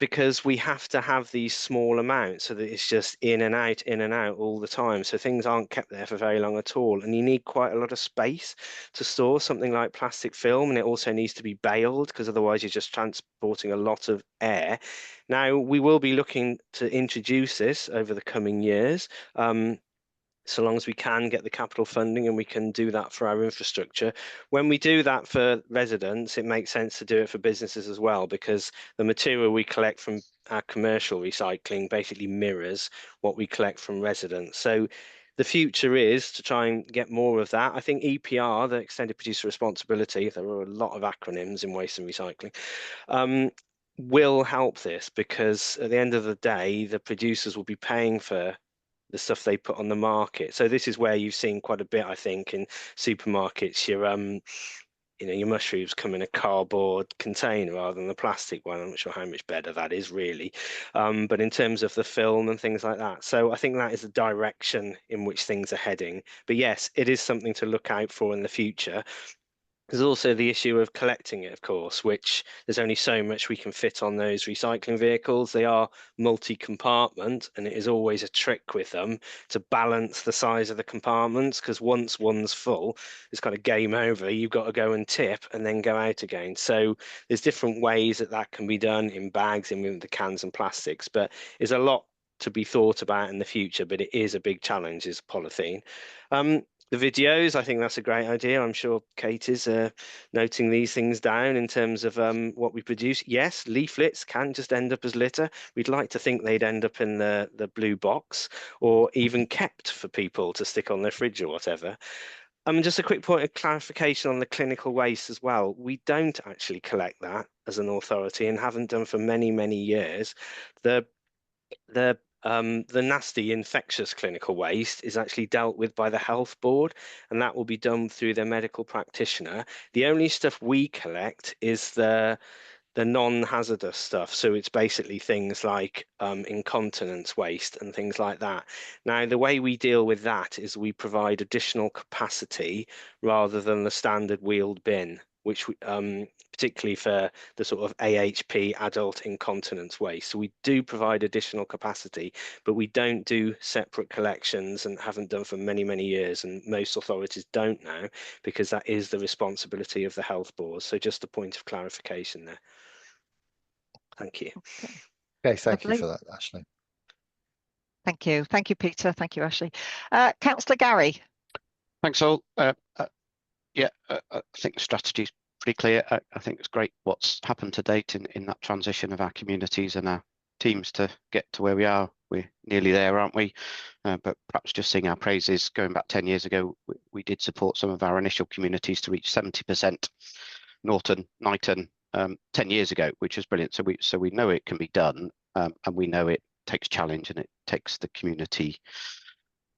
because we have to have these small amounts so that it's just in and out all the time. So things aren't kept there for very long at all. And you need quite a lot of space to store something like plastic film. And it also needs to be baled because otherwise you're just transporting a lot of air. Now, we will be looking to introduce this over the coming years. So long as we can get the capital funding and we can do that for our infrastructure. When we do that for residents, it makes sense to do it for businesses as well, because the material we collect from our commercial recycling basically mirrors what we collect from residents. So the future is to try and get more of that. I think EPR, the Extended Producer Responsibility, there are a lot of acronyms in waste and recycling, will help this, because at the end of the day, the producers will be paying for the stuff they put on the market. So this is where you've seen quite a bit, I think, in supermarkets. your mushrooms come in a cardboard container rather than the plastic one. I'm not sure how much better that is really, but in terms of the film and things like that. So I think that is the direction in which things are heading. But yes, it is something to look out for in the future. There's also the issue of collecting it, of course, which there's only so much we can fit on those recycling vehicles. They are multi-compartment, and it is always a trick with them to balance the size of the compartments, because once one's full, it's kind of game over. You've got to go and tip and then go out again. So there's different ways that can be done in bags, in with the cans and plastics, but there's a lot to be thought about in the future, but it is a big challenge, is polythene. The videos, I think that's a great idea. I'm sure Kate is noting these things down in terms of what we produce. Yes, leaflets can just end up as litter. We'd like to think they'd end up in the blue box, or even kept for people to stick on their fridge or whatever. Just a quick point of clarification on the clinical waste as well. We don't actually collect that as an authority, and haven't done for many, many years. The nasty infectious clinical waste is actually dealt with by the health board, and that will be done through their medical practitioner. The only stuff we collect is the non-hazardous stuff. So it's basically things like incontinence waste and things like that. Now, the way we deal with that is we provide additional capacity rather than the standard wheeled bin, which particularly for the sort of AHP, adult incontinence waste. So we do provide additional capacity, but we don't do separate collections, and haven't done for many, many years. And most authorities don't now, because that is the responsibility of the health board. So just a point of clarification there. Thank you. Okay, thank you Lovely. for that, Ashley. Thank you, Peter. Thank you, Ashley. Councillor Gary. Thanks all. Yeah, I think the strategy is pretty clear. I think it's great what's happened to date in that transition of our communities and our teams to get to where we are. We're nearly there, aren't we? But perhaps just sing our praises. Going back 10 years ago, we did support some of our initial communities to reach 70%. Norton, Knighton, 10 years ago, which is brilliant. So we know it can be done, and we know it takes challenge, and it takes the community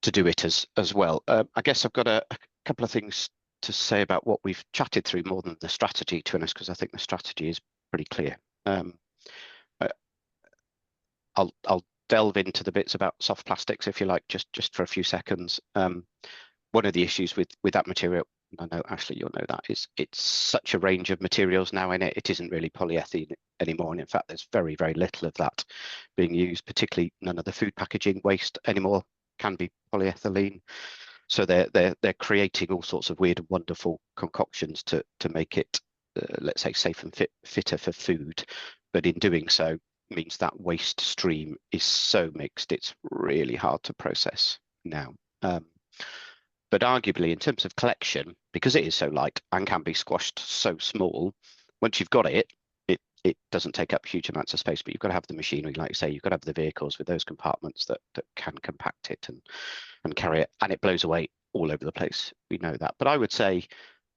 to do it as well. I guess I've got a couple of things to say about what we've chatted through more than the strategy, to be honest, because I think the strategy is pretty clear. I'll delve into the bits about soft plastics, if you like, just for a few seconds. One of the issues with that material, I know Ashley, you'll know that, is it's such a range of materials now in it. It isn't really polyethylene anymore, and in fact, there's very, very little of that being used. Particularly, none of the food packaging waste anymore can be polyethylene. So they're creating all sorts of weird and wonderful concoctions to make it, let's say, safe and fitter for food. But in doing so, means that waste stream is so mixed, it's really hard to process now. But arguably, in terms of collection, because it is so light and can be squashed so small, once you've got it doesn't take up huge amounts of space, but you've got to have the machinery, like you say, you've got to have the vehicles with those compartments that can compact it and carry it, and it blows away all over the place. We know that. But I would say,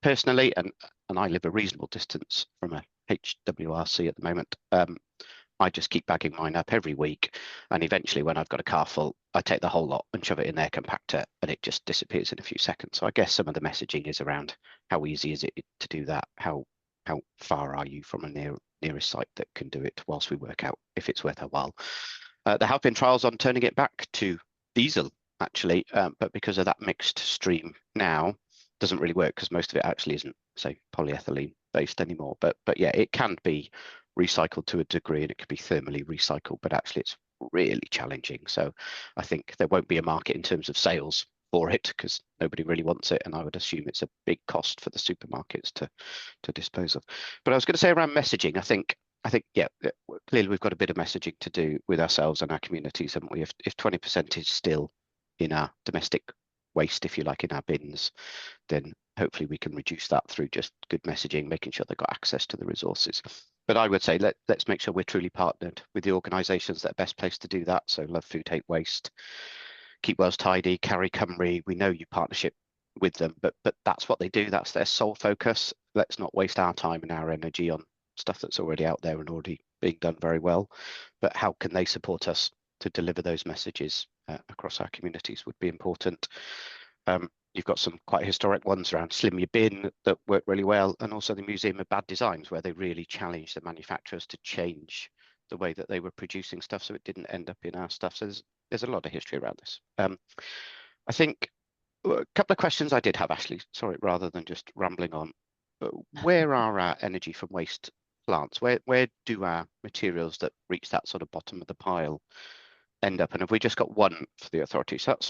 personally, and I live a reasonable distance from a HWRC at the moment, I just keep bagging mine up every week, and eventually when I've got a car full, I take the whole lot and shove it in their compactor, and it just disappears in a few seconds. So I guess some of the messaging is around how easy is it to do that, how far are you from a nearest site that can do it, whilst we work out if it's worth our while. There have been trials on turning it back to diesel, actually, but because of that mixed stream now, doesn't really work, because most of it actually isn't, say, polyethylene based anymore. But yeah, it can be recycled to a degree, and it can be thermally recycled, but actually it's really challenging. So I think there won't be a market in terms of sales for it, because nobody really wants it, and I would assume it's a big cost for the supermarkets to dispose of. But I was going to say around messaging, I think yeah, clearly we've got a bit of messaging to do with ourselves and our communities, haven't we? If 20% is still in our domestic waste, if you like, in our bins, then hopefully we can reduce that through just good messaging, making sure they've got access to the resources. But I would say let's make sure we're truly partnered with the organisations that are best placed to do that. So Love Food, Hate Waste, Keep Wales Tidy, Carry Cymru, we know you partnership with them, but that's what they do. That's their sole focus. Let's not waste our time and our energy on stuff that's already out there and already being done very well. But how can they support us to deliver those messages across our communities would be important. you've got some quite historic ones around Slim Your Bin that work really well, and also the Museum of Bad Designs, where they really challenged the manufacturers to change the way that they were producing stuff so it didn't end up in our stuff. So there's a lot of history around this. I think a couple of questions I did have, Ashley, sorry, rather than just rambling on. Where are our energy from waste plants? Where do our materials that reach that sort of bottom of the pile end up? And have we just got one for the authority? So that's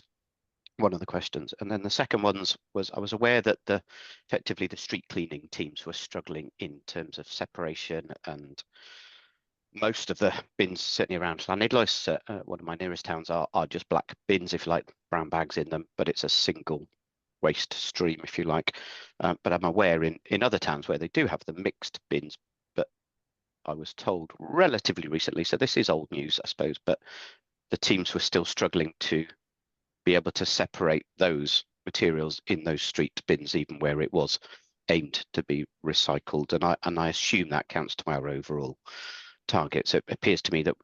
one of the questions. And then the second ones was, I was aware that effectively the street cleaning teams were struggling in terms of separation, and most of the bins certainly around Llanidloes, one of my nearest towns, are just black bins, if you like, brown bags in them, but it's a single waste stream, if you like. But I'm aware in other towns where they do have the mixed bins, but I was told relatively recently, so this is old news, I suppose, but the teams were still struggling to be able to separate those materials in those street bins, even where it was aimed to be recycled. And I assume that counts to our overall target. So it appears to me that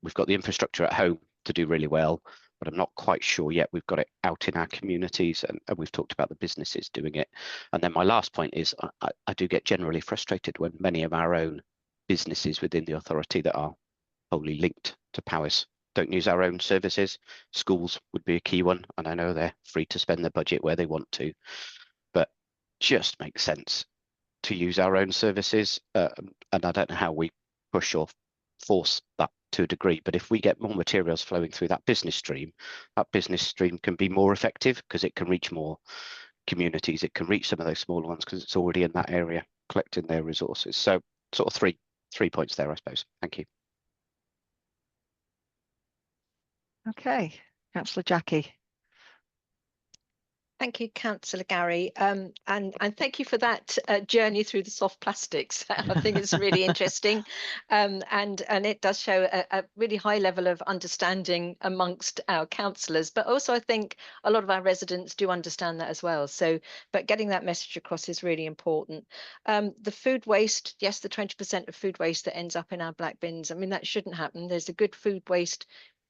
we've got the infrastructure at home to do really well, but I'm not quite sure yet we've got it out in our communities, and we've talked about the businesses doing it. And then my last point is I do get generally frustrated when many of our own businesses within the authority that are wholly linked to Powys don't use our own services. Schools would be a key one, and I know they're free to spend their budget where they want to, but just makes sense to use our own services. And I don't know how we push or force that to a degree, but if we get more materials flowing through that business stream can be more effective because it can reach more communities. It can reach some of those smaller ones because it's already in that area collecting their resources. So sort of three points there, I suppose. Thank you. Okay, Councillor Jackie. Thank you, Councillor Gary, and thank you for that journey through the soft plastics. I think it's really interesting, and it does show a really high level of understanding amongst our councillors. But also, I think a lot of our residents do understand that as well. So, but getting that message across is really important. The food waste, yes, the 20% of food waste that ends up in our black bins. I mean, that shouldn't happen. There's a good food waste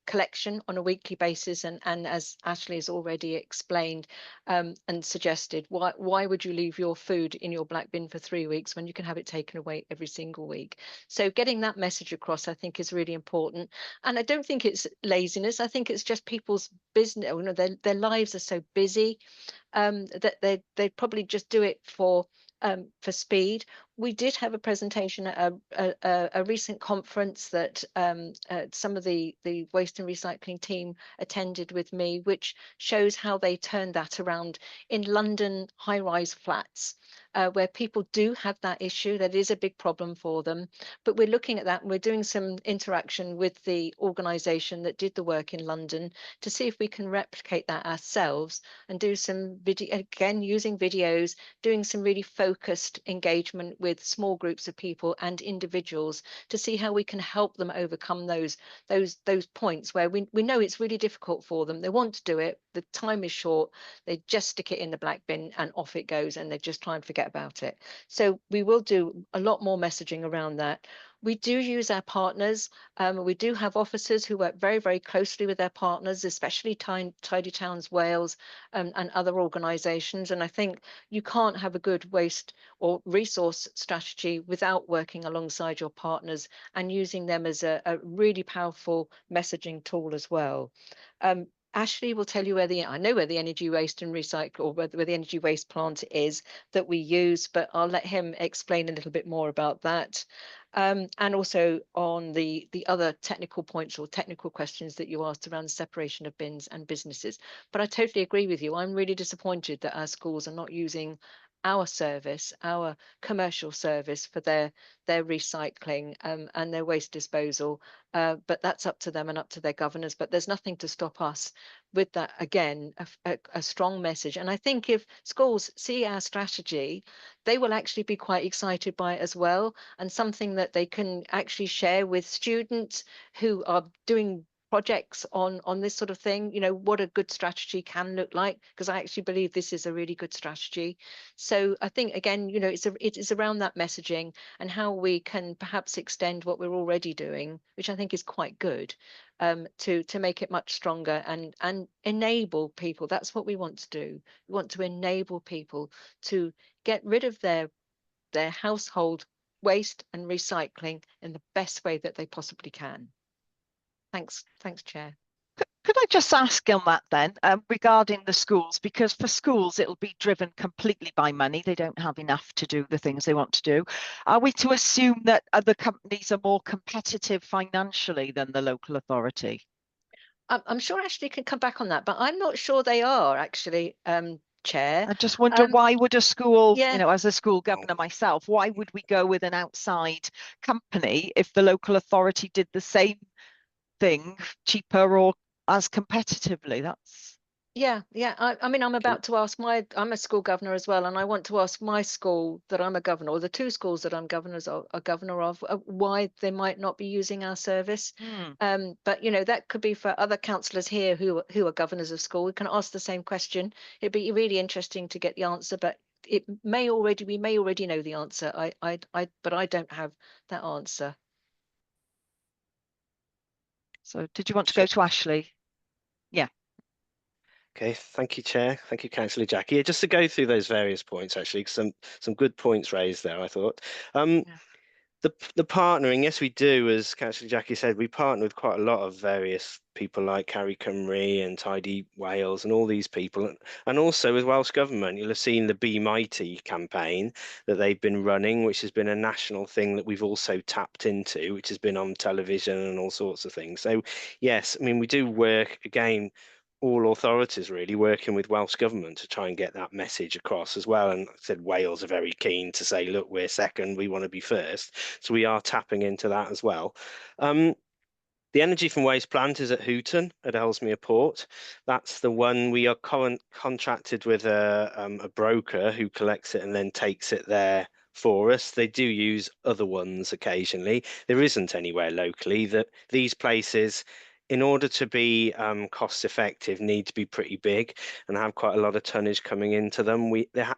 collection on a weekly basis, and as Ashley has already explained and suggested, why would you leave your food in your black bin for 3 weeks when you can have it taken away every single week? So getting that message across, I think, is really important. And I don't think it's laziness. I think it's just people's business, you know, their lives are so busy that they probably just do it for speed. We did have a presentation at a recent conference that some of the waste and recycling team attended with me, which shows how they turned that around in London high-rise flats, where people do have that issue. That is a big problem for them. But we're looking at that, and we're doing some interaction with the organisation that did the work in London to see if we can replicate that ourselves and do some video, again, using videos, doing some really focused engagement with small groups of people and individuals to see how we can help them overcome those points where we know it's really difficult for them. They want to do it, the time is short, they just stick it in the black bin and off it goes, and they just try and forget about it. So we will do a lot more messaging around that. We do use our partners. We do have officers who work very, very closely with their partners, especially Tidy Towns Wales and other organisations. And I think you can't have a good waste or resource strategy without working alongside your partners and using them as a really powerful messaging tool as well. Ashley will tell you I know where the energy waste and recycle, or where the energy waste plant is that we use, but I'll let him explain a little bit more about that. And also on the other technical points or technical questions that you asked around the separation of bins and businesses. But I totally agree with you. I'm really disappointed that our schools are not using our service, our commercial service, for their recycling and their waste disposal. But that's up to them and up to their governors. But there's nothing to stop us with that. Again, a strong message. And I think if schools see our strategy, they will actually be quite excited by it as well, and something that they can actually share with students who are doing projects on this sort of thing, you know, what a good strategy can look like, because I actually believe this is a really good strategy. So I think, again, you know, it is around that messaging and how we can perhaps extend what we're already doing, which I think is quite good, to make it much stronger and enable people. That's what we want to do. We want to enable people to get rid of their household waste and recycling in the best way that they possibly can. Thanks, Chair. Could I just ask on that then, regarding the schools, because for schools it'll be driven completely by money. They don't have enough to do the things they want to do. Are we to assume that other companies are more competitive financially than the local authority? I'm sure Ashley can come back on that, but I'm not sure they are actually, Chair. I just wonder why would a school, yeah. you know, as a school governor myself, why would we go with an outside company if the local authority did the same thing cheaper or as competitively? That's Yeah. I mean, I'm about to ask I'm a school governor as well, and I want to ask my school that I'm a governor, or the two schools that I'm a governor of, why they might not be using our service. But you know, that could be for other councillors here who are governors of school. We can ask the same question. It'd be really interesting to get the answer, but we may already know the answer. But I don't have that answer. so. Did you want to go to Ashley? Yeah. Okay, thank you, Chair. Thank you, Councillor Jackie. Yeah, just to go through those various points, actually, some good points raised there, I thought. The partnering, yes, we do, as Councillor Jackie said, we partner with quite a lot of various people like Carry Cymru and Tidy Wales and all these people, and also with Welsh Government. You'll have seen the Be Mighty campaign that they've been running, which has been a national thing that we've also tapped into, which has been on television and all sorts of things. So yes, I mean, we do work, again, all authorities really working with Welsh Government to try and get that message across as well. And I said Wales are very keen to say, look, we're second, we want to be first. So we are tapping into that as well. The energy from waste plant is at Hooton at Ellesmere Port. That's the one we are contracted with a broker who collects it and then takes it there for us. They do use other ones occasionally. There isn't anywhere locally. That these places, in order to be cost effective, need to be pretty big and have quite a lot of tonnage coming into them.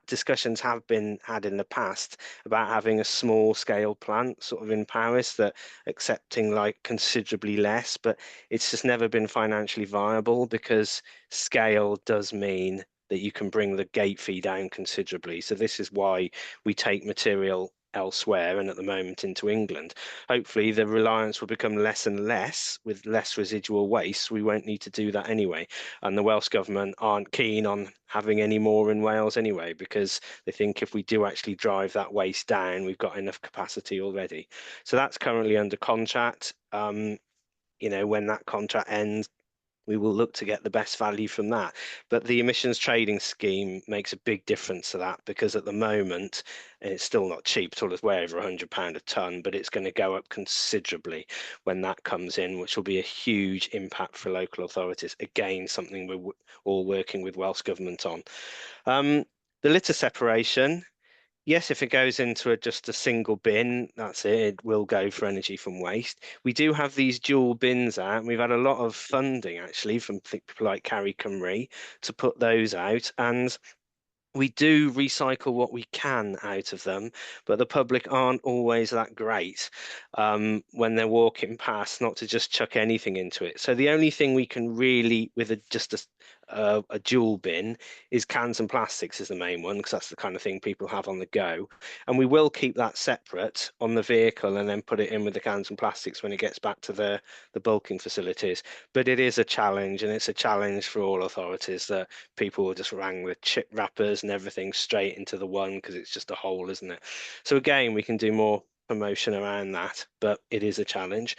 Discussions have been had in the past about having a small scale plant sort of in Paris that accepting like considerably less, but it's just never been financially viable because scale does mean that you can bring the gate fee down considerably. So this is why we take material elsewhere and at the moment into England. Hopefully the reliance will become less and less with less residual waste. We won't need to do that anyway. And the Welsh Government aren't keen on having any more in Wales anyway, because they think if we do actually drive that waste down, we've got enough capacity already. So that's currently under contract. You know, when that contract ends, we will look to get the best value from that. But the emissions trading scheme makes a big difference to that, because at the moment, it's still not cheap, it's always way over £100 a tonne, but it's going to go up considerably when that comes in, which will be a huge impact for local authorities. Again, something we're all working with Welsh Government on. The litter separation. Yes, if it goes into just a single bin, that's it. It will go for energy from waste. We do have these dual bins out, and we've had a lot of funding actually from people like Carry Cymru to put those out. And we do recycle what we can out of them, but the public aren't always that great when they're walking past, not to just chuck anything into it. So the only thing we can really, with just a dual bin, is cans and plastics is the main one, because that's the kind of thing people have on the go. And we will keep that separate on the vehicle and then put it in with the cans and plastics when it gets back to the bulking facilities. But it is a challenge, and it's a challenge for all authorities that people will just wrang the chip wrappers and everything straight into the one, because it's just a hole, isn't it? So again, we can do more promotion around that, but it is a challenge.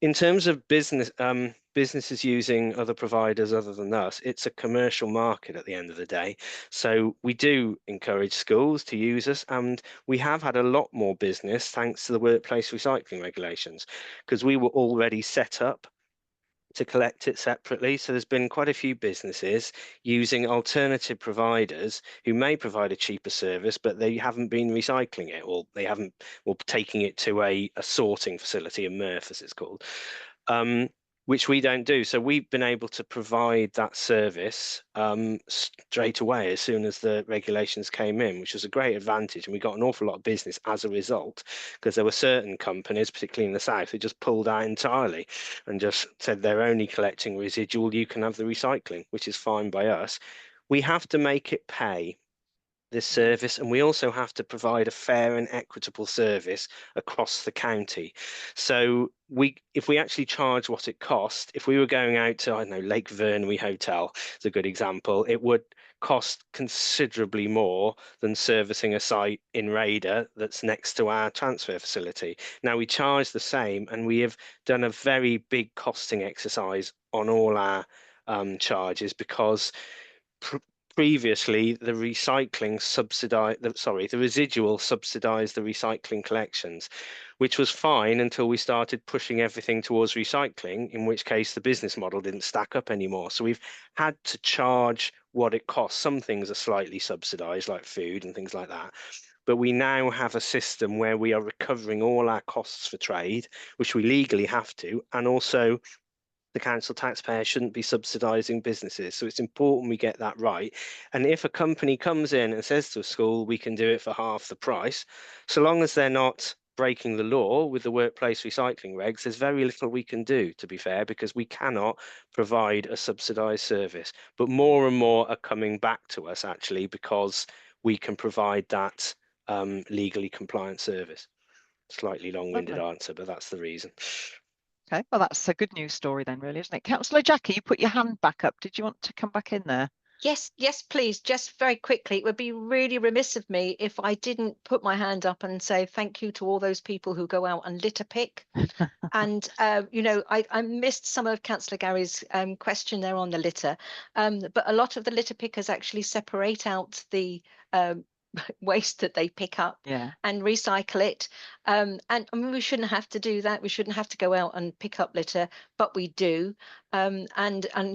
In terms of businesses using other providers other than us, it's a commercial market at the end of the day. So we do encourage schools to use us, and we have had a lot more business thanks to the workplace recycling regulations, because we were already set up to collect it separately. So there's been quite a few businesses using alternative providers who may provide a cheaper service, but they haven't been recycling it, or they haven't, or taking it to a sorting facility, a MRF as it's called. which we don't do. So we've been able to provide that service straight away as soon as the regulations came in, which was a great advantage. And we got an awful lot of business as a result, because there were certain companies, particularly in the south, who just pulled out entirely and just said they're only collecting residual, you can have the recycling, which is fine by us. We have to make it pay this service, and we also have to provide a fair and equitable service across the county. So if we actually charge what it cost, if we were going out to, I don't know, Lake Vyrnwy Hotel is a good example, it would cost considerably more than servicing a site in Raider that's next to our transfer facility. Now we charge the same, and we have done a very big costing exercise on all our charges, because previously the recycling subsidized, the residual subsidized the recycling collections, which was fine until we started pushing everything towards recycling, in which case the business model didn't stack up anymore. So we've had to charge what it costs. Some things are slightly subsidized, like food and things like that. But we now have a system where we are recovering all our costs for trade, which we legally have to, and also the council taxpayer shouldn't be subsidising businesses. So it's important we get that right. And if a company comes in and says to a school, we can do it for half the price, so long as they're not breaking the law with the workplace recycling regs, there's very little we can do, to be fair, because we cannot provide a subsidised service. But more and more are coming back to us, actually, because we can provide that legally compliant service. Slightly long-winded answer, but that's the reason. Okay, well, that's a good news story then, really, isn't it? Councillor Jackie, you put your hand back up. Did you want to come back in there? Yes, please. Just very quickly, it would be really remiss of me if I didn't put my hand up and say thank you to all those people who go out and litter pick. And, you know, I missed some of Councillor Gary's question there on the litter, but a lot of the litter pickers actually separate out the waste that they pick up and recycle it. And I mean, we shouldn't have to do that. We shouldn't have to go out and pick up litter, but we do. And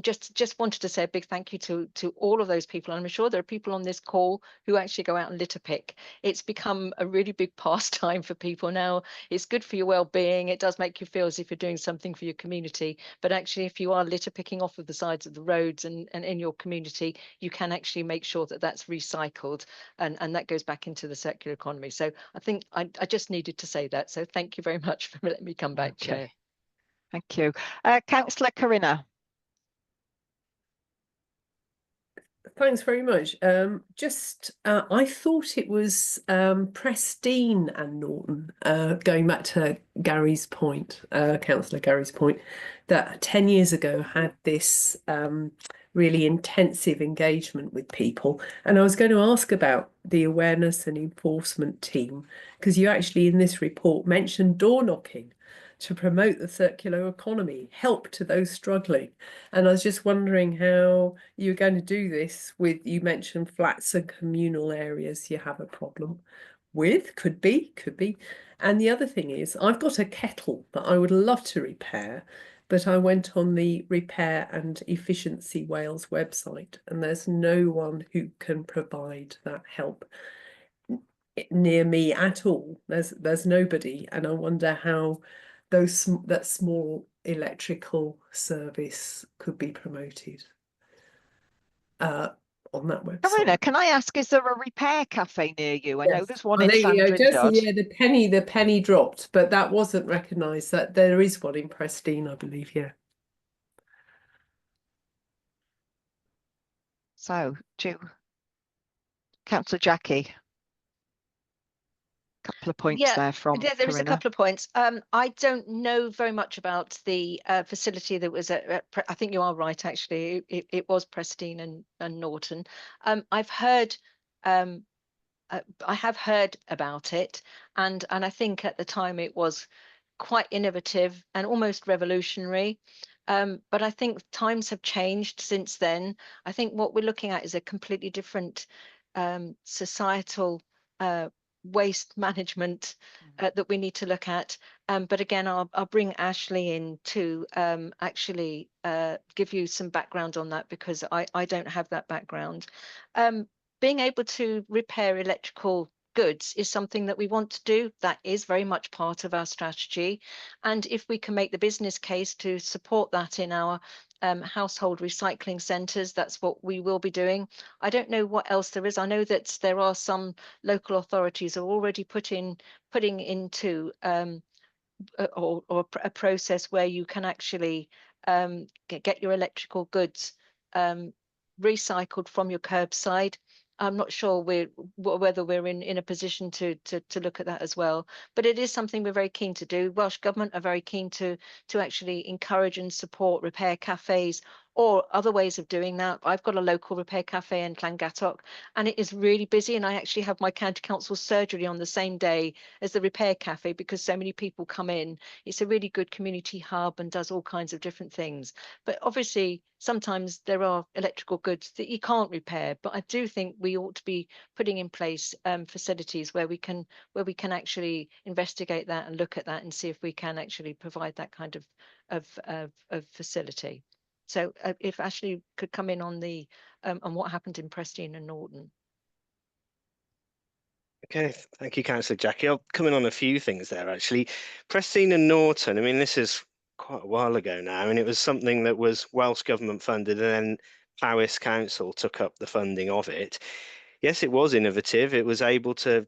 just wanted to say a big thank you to all of those people. And I'm sure there are people on this call who actually go out and litter pick. It's become a really big pastime for people now. It's good for your well-being. It does make you feel as if you're doing something for your community. But actually, if you are litter picking off of the sides of the roads and in your community, you can actually make sure that that's recycled, and that goes back into the circular economy. So I think I just needed to say that. So thank you very much for letting me come back, Chair. Thank you. Councillor Corinna. Thanks very much. I thought it was Prestine and Norton, going back to Gary's point, Councillor Gary's point, that 10 years ago had this really intensive engagement with people. And I was going to ask about the awareness and enforcement team, because you actually in this report mentioned door knocking to promote the circular economy, help to those struggling. And I was just wondering how you're going to do this with, you mentioned flats and communal areas you have a problem with, could be. And the other thing is, I've got a kettle that I would love to repair, but I went on the Repair and Efficiency Wales website, and there's no one who can provide that help near me at all. There's nobody, and I wonder how that small electrical service could be promoted on that website. Corinna, can I ask, is there a repair cafe near you? I know there's one in Sandringham. Sandringham. Yeah, the penny dropped, but that wasn't recognised. That there is one in Prestine, I believe. Yeah. So, Councillor Jackie. Couple of points there from there was a couple of points. I don't know very much about the facility that was at I think you are right, actually. It was Prestine and Norton. I have heard about it, and I think at the time it was quite innovative and almost revolutionary. But I think times have changed since then. I think what we're looking at is a completely different societal waste management that we need to look at. But again, I'll bring Ashley in to actually give you some background on that, because I don't have that background. Being able to repair electrical goods is something that we want to do. That is very much part of our strategy. And if we can make the business case to support that in our household recycling centres, that's what we will be doing. I don't know what else there is. I know that there are some local authorities are already putting into a process where you can actually get your electrical goods recycled from your curbside. I'm not sure whether we're in a position to look at that as well, but it is something we're very keen to do. Welsh Government are very keen to actually encourage and support repair cafes or other ways of doing that. I've got a local repair cafe in Llangattock, and it is really busy, and I actually have my county council surgery on the same day as the repair cafe because so many people come in. It's a really good community hub and does all kinds of different things. But obviously, sometimes there are electrical goods that you can't repair. But I do think we ought to be putting in place facilities where we can actually investigate that and look at that and see if we can actually provide that kind of facility. So if Ashley could come in on the on what happened in Preston and Norton. Okay, thank you, Councillor Jackie. I'll come in on a few things there, actually. Preston and Norton, I mean, this is quite a while ago now, and it was something that was Welsh Government funded, and then Powys Council took up the funding of it. Yes, it was innovative. It was able to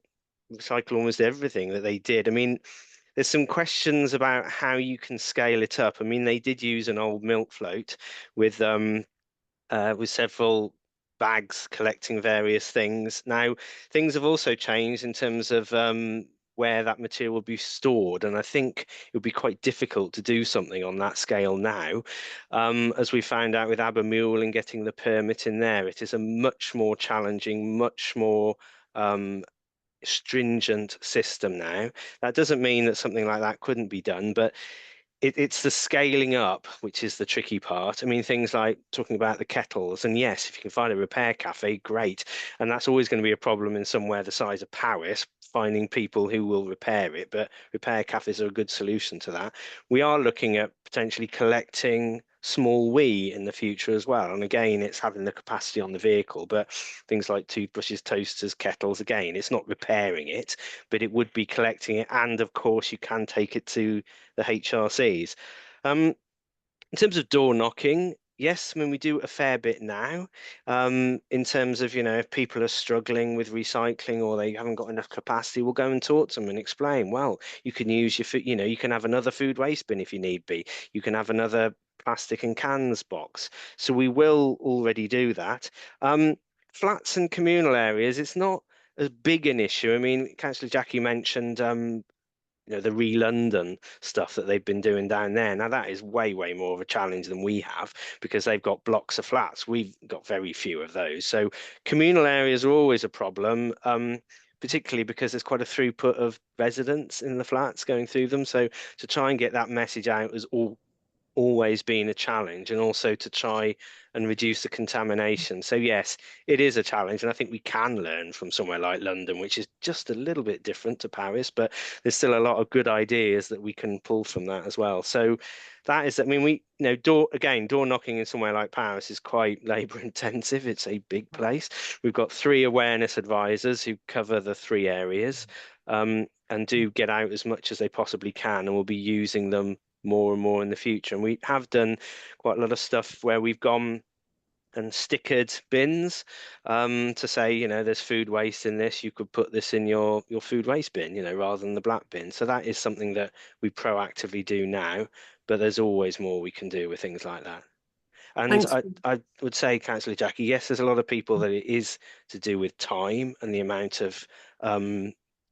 recycle almost everything that they did. I mean, there's some questions about how you can scale it up. I mean, they did use an old milk float with several bags collecting various things. Now, things have also changed in terms of where that material will be stored, and I think it would be quite difficult to do something on that scale now. As we found out with Abermule and getting the permit in there, it is a much more challenging, much more stringent system now. That doesn't mean that something like that couldn't be done, but it's the scaling up which is the tricky part. I mean, things like talking about the kettles, and yes, if you can find a repair cafe, great. And that's always going to be a problem in somewhere the size of Powys, finding people who will repair it, but repair cafes are a good solution to that. We are looking at potentially collecting small wee in the future as well. And again, it's having the capacity on the vehicle, but things like toothbrushes, toasters, kettles, again, it's not repairing it, but it would be collecting it. And of course, you can take it to the HRCs. In terms of door knocking, yes, I mean, we do a fair bit now in terms of, you know, if people are struggling with recycling or they haven't got enough capacity, we'll go and talk to them and explain, well, you can use your food, you know, you can have another food waste bin if you need be. You can have another plastic and cans box. So we will already do that. Flats and communal areas, it's not as big an issue. I mean, Councillor Jackie mentioned you know, the re-London stuff that they've been doing down there. Now that is way more of a challenge than we have because they've got blocks of flats. We've got very few of those. So communal areas are always a problem, particularly because there's quite a throughput of residents in the flats going through them. So to try and get that message out has always been a challenge, and also to try and reduce the contamination. So yes, it is a challenge, and I think we can learn from somewhere like London, which is just a little bit different to Paris, but there's still a lot of good ideas that we can pull from that as well. So that is, I mean, we, you know, door knocking in somewhere like Paris is quite labor intensive. It's a big place. We've got 3 awareness advisors who cover the 3 areas and do get out as much as they possibly can, and we'll be using them more and more in the future. And we have done quite a lot of stuff where we've gone and stickered bins to say, you know, there's food waste in this, you could put this in your food waste bin, you know, rather than the black bin. So that is something that we proactively do now, but there's always more we can do with things like that. And I would say, Councillor Jackie, yes, there's a lot of people that it is to do with time and the amount of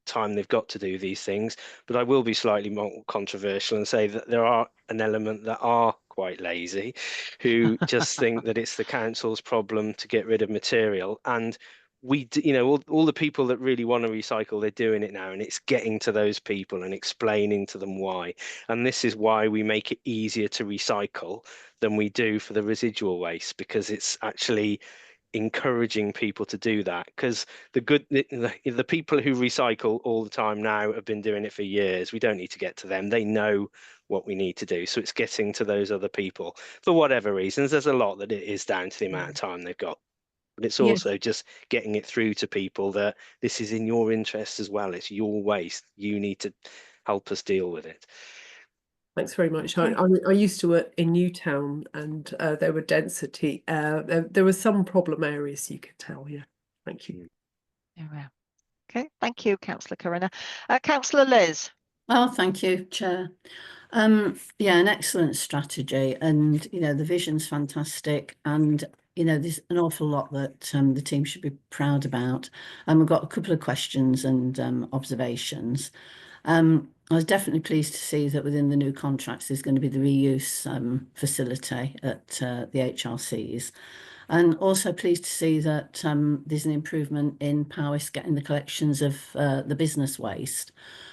time they've got to do these things, but I will be slightly more controversial and say that there are an element that are quite lazy, who just think that it's the council's problem to get rid of material. And we, you know, all the people that really want to recycle, they're doing it now, and it's getting to those people and explaining to them why. And this is why we make it easier to recycle than we do for the residual waste, because it's actually encouraging people to do that. Because the people who recycle all the time now have been doing it for years. We don't need to get to them. They know what we need to do. So it's getting to those other people for whatever reasons. There's a lot that it is down to the amount of time they've got. But it's Yes. also just getting it through to people that this is in your interest as well. It's your waste. You need to help us deal with it. Thanks very much. Okay. I used to work in Newtown, and there were density. There were some problem areas, you could tell. Yeah. Thank you. Yeah, well. Okay, thank you, Councillor Corinna. Councillor Liz. Oh, thank you, Chair. Yeah, an excellent strategy, and the vision's fantastic, and there's an awful lot that the team should be proud about. And we've got a couple of questions and observations. I was definitely pleased to see that within the new contracts there's going to be the reuse facility at the HRCs. And also pleased to see that there's an improvement in Powys getting the collections of the business waste.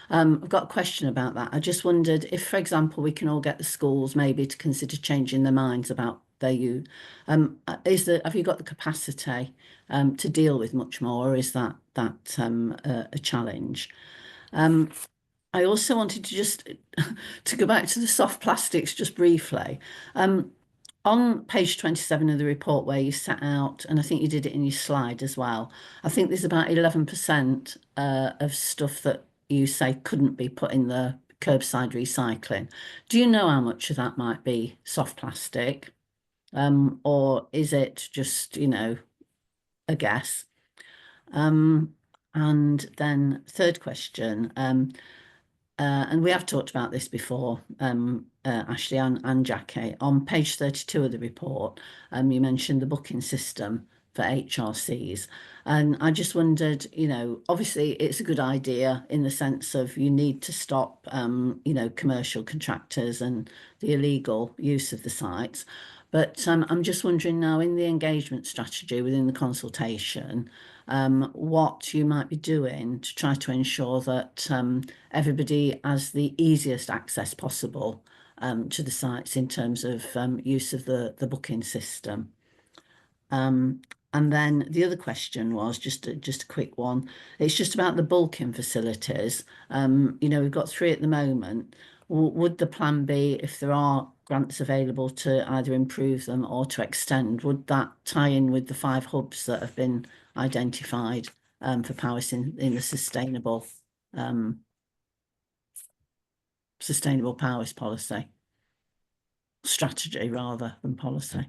I've got a question about that. I just wondered if, for example, we can all get the schools maybe to consider changing their minds about their use. Have you got the capacity to deal with much more, or is that a challenge? I also wanted to just to go back to the soft plastics just briefly. On page 27 of the report where you set out, and I think you did it in your slide as well, I think there's about 11% of stuff that you say couldn't be put in the curbside recycling. Do you know how much of that might be soft plastic? Or is it just, a guess? And then third question, and we have talked about this before, Ashley and Jackie. On page 32 of the report, you mentioned the booking system for HRCs. And I just wondered, obviously it's a good idea in the sense of you need to stop, commercial contractors and the illegal use of the sites. But I'm just wondering now, in the engagement strategy within the consultation, what you might be doing to try to ensure that everybody has the easiest access possible to the sites in terms of use of the booking system. And then the other question was just a quick one. It's just about the bulking facilities. We've got 3 at the moment. Would the plan be, if there are grants available to either improve them or to extend, would that tie in with the 5 hubs that have been identified for Powys in the sustainable Powys policy strategy rather than policy?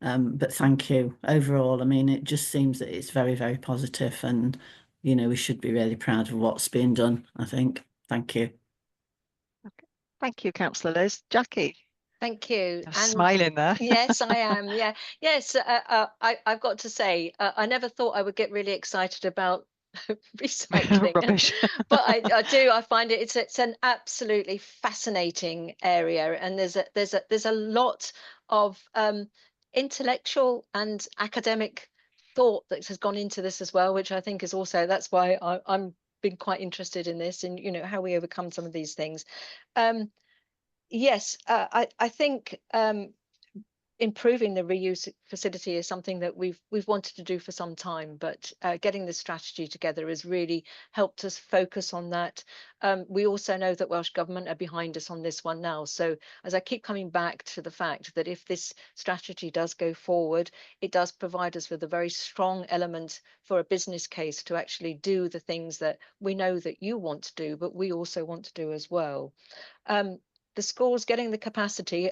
But thank you overall. I mean, it just seems that it's very, very positive, and we should be really proud of what's being done, I think. Thank you. Okay. Thank you, Councillor Liz. Jackie. Thank you. You're And smiling there. yes, I am. Yeah. Yes, I've got to say, I never thought I would get really excited about recycling. Rubbish. But I do. I find it's an absolutely fascinating area, and there's a lot of intellectual and academic thought that has gone into this as well, which I think is also, that's why I'm been quite interested in this, and how we overcome some of these things. Yes, I think improving the reuse facility is something that we've wanted to do for some time, but getting the strategy together has really helped us focus on that. We also know that Welsh Government are behind us on this one now. So as I keep coming back to the fact that if this strategy does go forward, it does provide us with a very strong element for a business case to actually do the things that we know that you want to do, but we also want to do as well. The schools getting the capacity.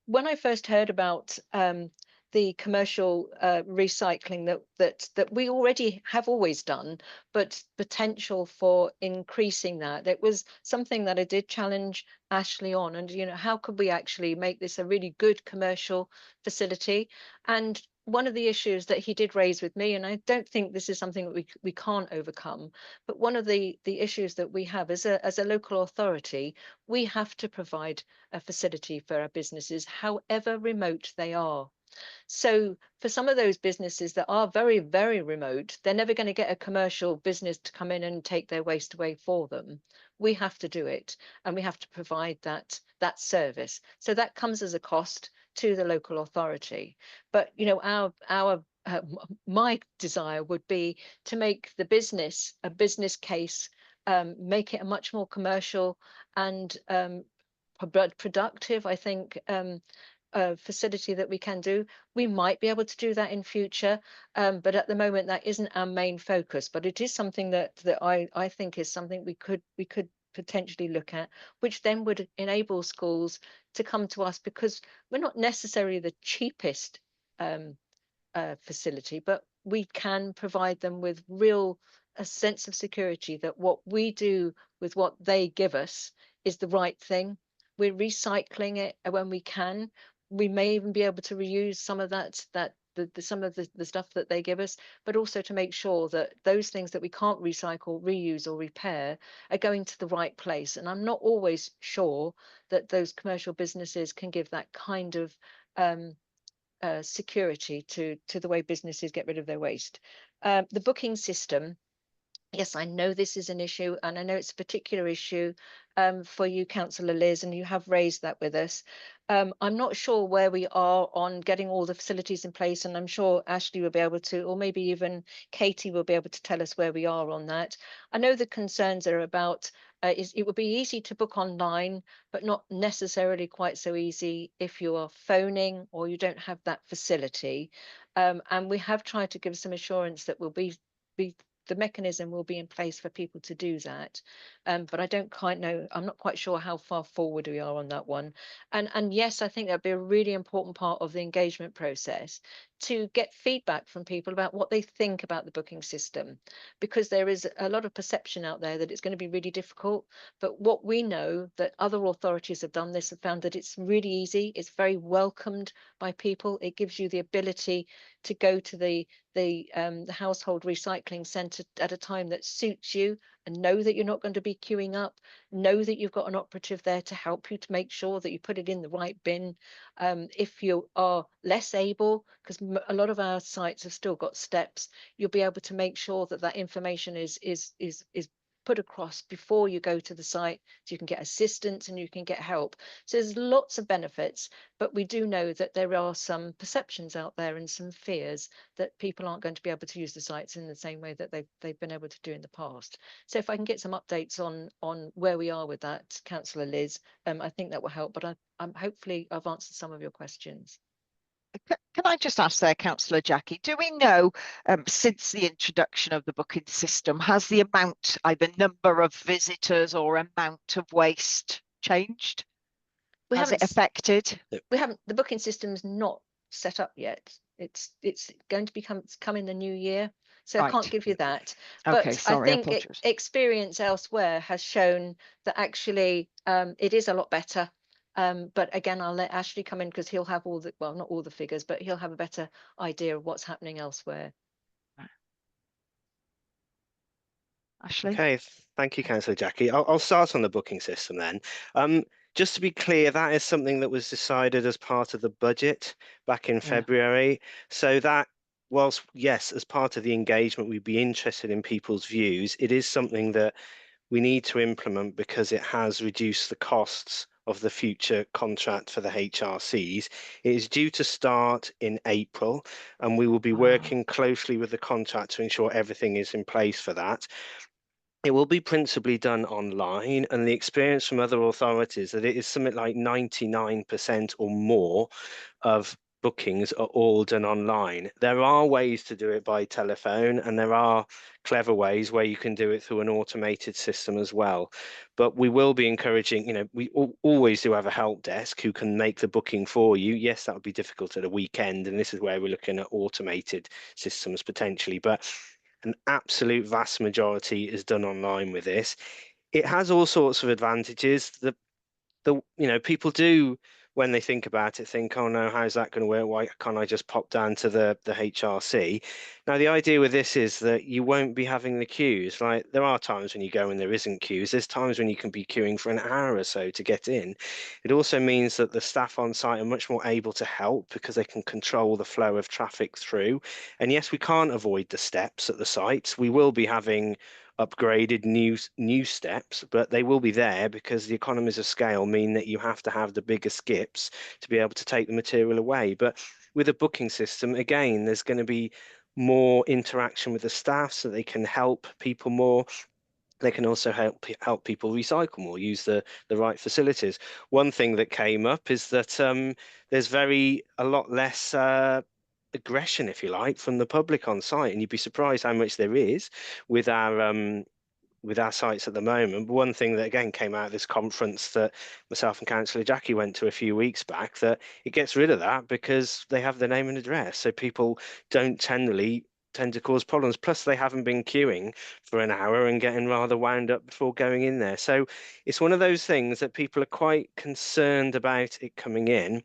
When I first heard about the commercial recycling that we already have always done, but potential for increasing that, it was something that I did challenge Ashley on. And how could we actually make this a really good commercial facility? And one of the issues that he did raise with me, and I don't think this is something that we can't overcome, but one of the issues that we have as a local authority, we have to provide a facility for our businesses, however remote they are. So for some of those businesses that are very, very remote, they're never going to get a commercial business to come in and take their waste away for them. We have to do it, and we have to provide that service. So that comes as a cost to the local authority. But my desire would be to make the business a business case, make it a much more commercial and productive. I think facility that we can do. We might be able to do that in future, but at the moment that isn't our main focus. But it is something that I think is something we could potentially look at, which then would enable schools to come to us, because we're not necessarily the cheapest facility, but we can provide them with a sense of security that what we do with what they give us is the right thing. We're recycling it when we can. We may even be able to reuse some of some of the stuff that they give us, but also to make sure that those things that we can't recycle, reuse, or repair are going to the right place. And I'm not always sure that those commercial businesses can give that kind of security to the way businesses get rid of their waste. The booking system, yes, I know this is an issue, and I know it's a particular issue for you, Councillor Liz, and you have raised that with us. I'm not sure where we are on getting all the facilities in place, and I'm sure Ashley will be able to, or maybe even Katie will be able to tell us where we are on that. I know the concerns are about it would be easy to book online, but not necessarily quite so easy if you are phoning or you don't have that facility. And we have tried to give some assurance that we'll be the mechanism will be in place for people to do that. But I don't quite know, I'm not quite sure how far forward we are on that one. And yes, I think that'd be a really important part of the engagement process, to get feedback from people about what they think about the booking system, because there is a lot of perception out there that it's going to be really difficult. But what we know that other authorities have done this, have found that it's really easy, it's very welcomed by people. It gives you the ability to go to the household recycling centre at a time that suits you, and know that you're not going to be queuing up, know that you've got an operative there to help you to make sure that you put it in the right bin. If you are less able, because a lot of our sites have still got steps, you'll be able to make sure that that information is put across before you go to the site, so you can get assistance and you can get help. So there's lots of benefits, but we do know that there are some perceptions out there and some fears that people aren't going to be able to use the sites in the same way that they've been able to do in the past. So if I can get some updates on where we are with that, Councillor Liz, I think that will help. But I'm hopefully I've answered some of your questions. Can I just ask there, Councillor Jackie, do we know, since the introduction of the booking system, has the amount, either number of visitors or amount of waste changed? Has it affected? We haven't, the booking system's not set up yet. It's going to come in the new year. So I can't give you that. Okay, But sorry, I think experience elsewhere has shown that actually it is a lot better. But again, I'll let Ashley come in, because he'll have all the, well, not all the figures, but he'll have a better idea of what's happening elsewhere. Ashley? Okay, thank you, Councillor Jackie. I'll start on the booking system then. Just to be clear, that is something that was decided as part of the budget back in February. So that, whilst, yes, as part of the engagement, we'd be interested in people's views, it is something that we need to implement because it has reduced the costs of the future contract for the HRCs. It is due to start in April, and we will be working closely with the contract to ensure everything is in place for that. It will be principally done online, and the experience from other authorities that it is something like 99% or more of bookings are all done online. There are ways to do it by telephone, and there are clever ways where you can do it through an automated system as well. But we will be encouraging, you know, we always do have a help desk who can make the booking for you. Yes, that would be difficult at a weekend, and this is where we're looking at automated systems potentially, but an absolute vast majority is done online with this. It has all sorts of advantages. You know, people do, when they think about it, think, oh no, how's that going to work? Why can't I just pop down to the HRC? Now, the idea with this is that you won't be having the queues. Like, there are times when you go and there isn't queues. There's times when you can be queuing for an hour or so to get in. It also means that the staff on site are much more able to help because they can control the flow of traffic through. And yes, we can't avoid the steps at the sites. We will be having upgraded new steps, but they will be there because the economies of scale mean that you have to have the bigger skips to be able to take the material away. But with a booking system, again, there's going to be more interaction with the staff so they can help people more. they can also help people recycle more, use the right facilities. One thing that came up is that there's a lot less aggression, if you like, from the public on site, and you'd be surprised how much there is with our sites at the moment. But one thing that again came out of this conference that myself and Councillor Jackie went to a few weeks back, that it gets rid of that because they have their name and address, so people don't tend to cause problems. Plus, they haven't been queuing for an hour and getting rather wound up before going in there. So it's one of those things that people are quite concerned about it coming in.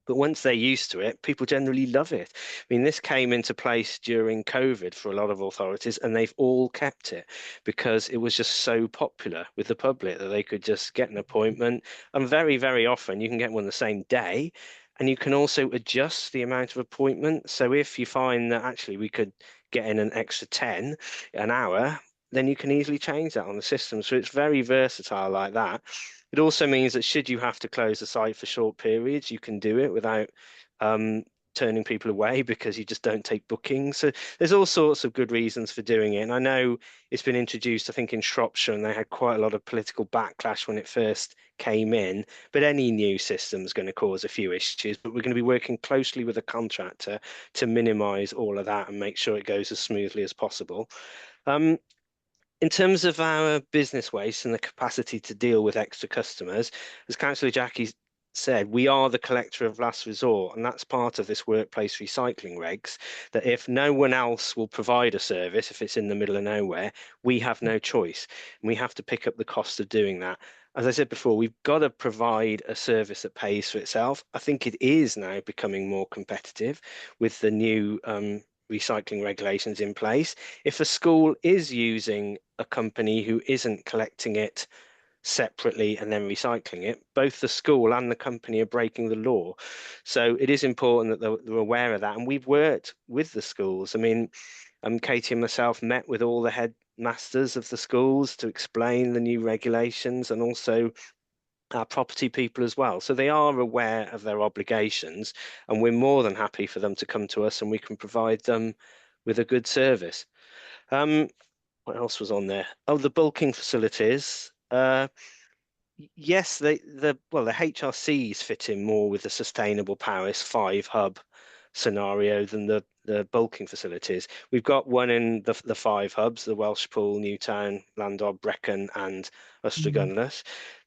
But once they're used to it, people generally love it. I mean, this came into place during COVID for a lot of authorities, and they've all kept it because it was just so popular with the public that they could just get an appointment. And very, very often you can get one the same day. And you can also adjust the amount of appointments. So if you find that actually we could get in an extra 10 an hour, then you can easily change that on the system. So it's very versatile like that. It also means that should you have to close the site for short periods, you can do it without turning people away because you just don't take bookings. So there's all sorts of good reasons for doing it. And I know it's been introduced, I think, in Shropshire, and they had quite a lot of political backlash when it first came in. But any new system is going to cause a few issues. But we're going to be working closely with a contractor to minimise all of that and make sure it goes as smoothly as possible. In terms of our business waste and the capacity to deal with extra customers, as Councillor Jackie said, we are the collector of last resort, and that's part of this workplace recycling regs, that if no one else will provide a service, if it's in the middle of nowhere, we have no choice, and we have to pick up the cost of doing that. As I said before, we've got to provide a service that pays for itself. I think it is now becoming more competitive with the new recycling regulations in place. If a school is using a company who isn't collecting it separately and then recycling it, both the school and the company are breaking the law. So it is important that they're aware of that. And we've worked with the schools. I mean, Katie and myself met with all the headmasters of the schools to explain the new regulations, and also our property people as well. So they are aware of their obligations, and we're more than happy for them to come to us and we can provide them with a good service. What else was on there? Oh, the bulking facilities. Yes, the HRCs fit in more with the Sustainable Paris 5 hub scenario than the bulking facilities. We've got one in the 5 hubs, the Welshpool, Newtown, Landod, Brecon and Ustragunlus.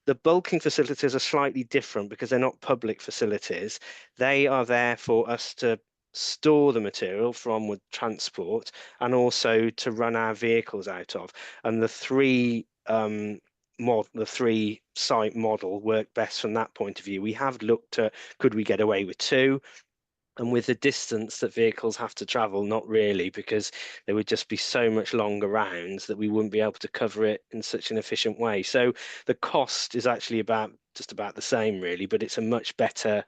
The bulking facilities are slightly different because they're not public facilities. They are there for us to store the material for onward transport and also to run our vehicles out of. And the three site model work best from that point of view. We have looked at, could we get away with 2? And with the distance that vehicles have to travel, not really, because there would just be so much longer rounds that we wouldn't be able to cover it in such an efficient way. So the cost is actually just about the same, really, but it's a much better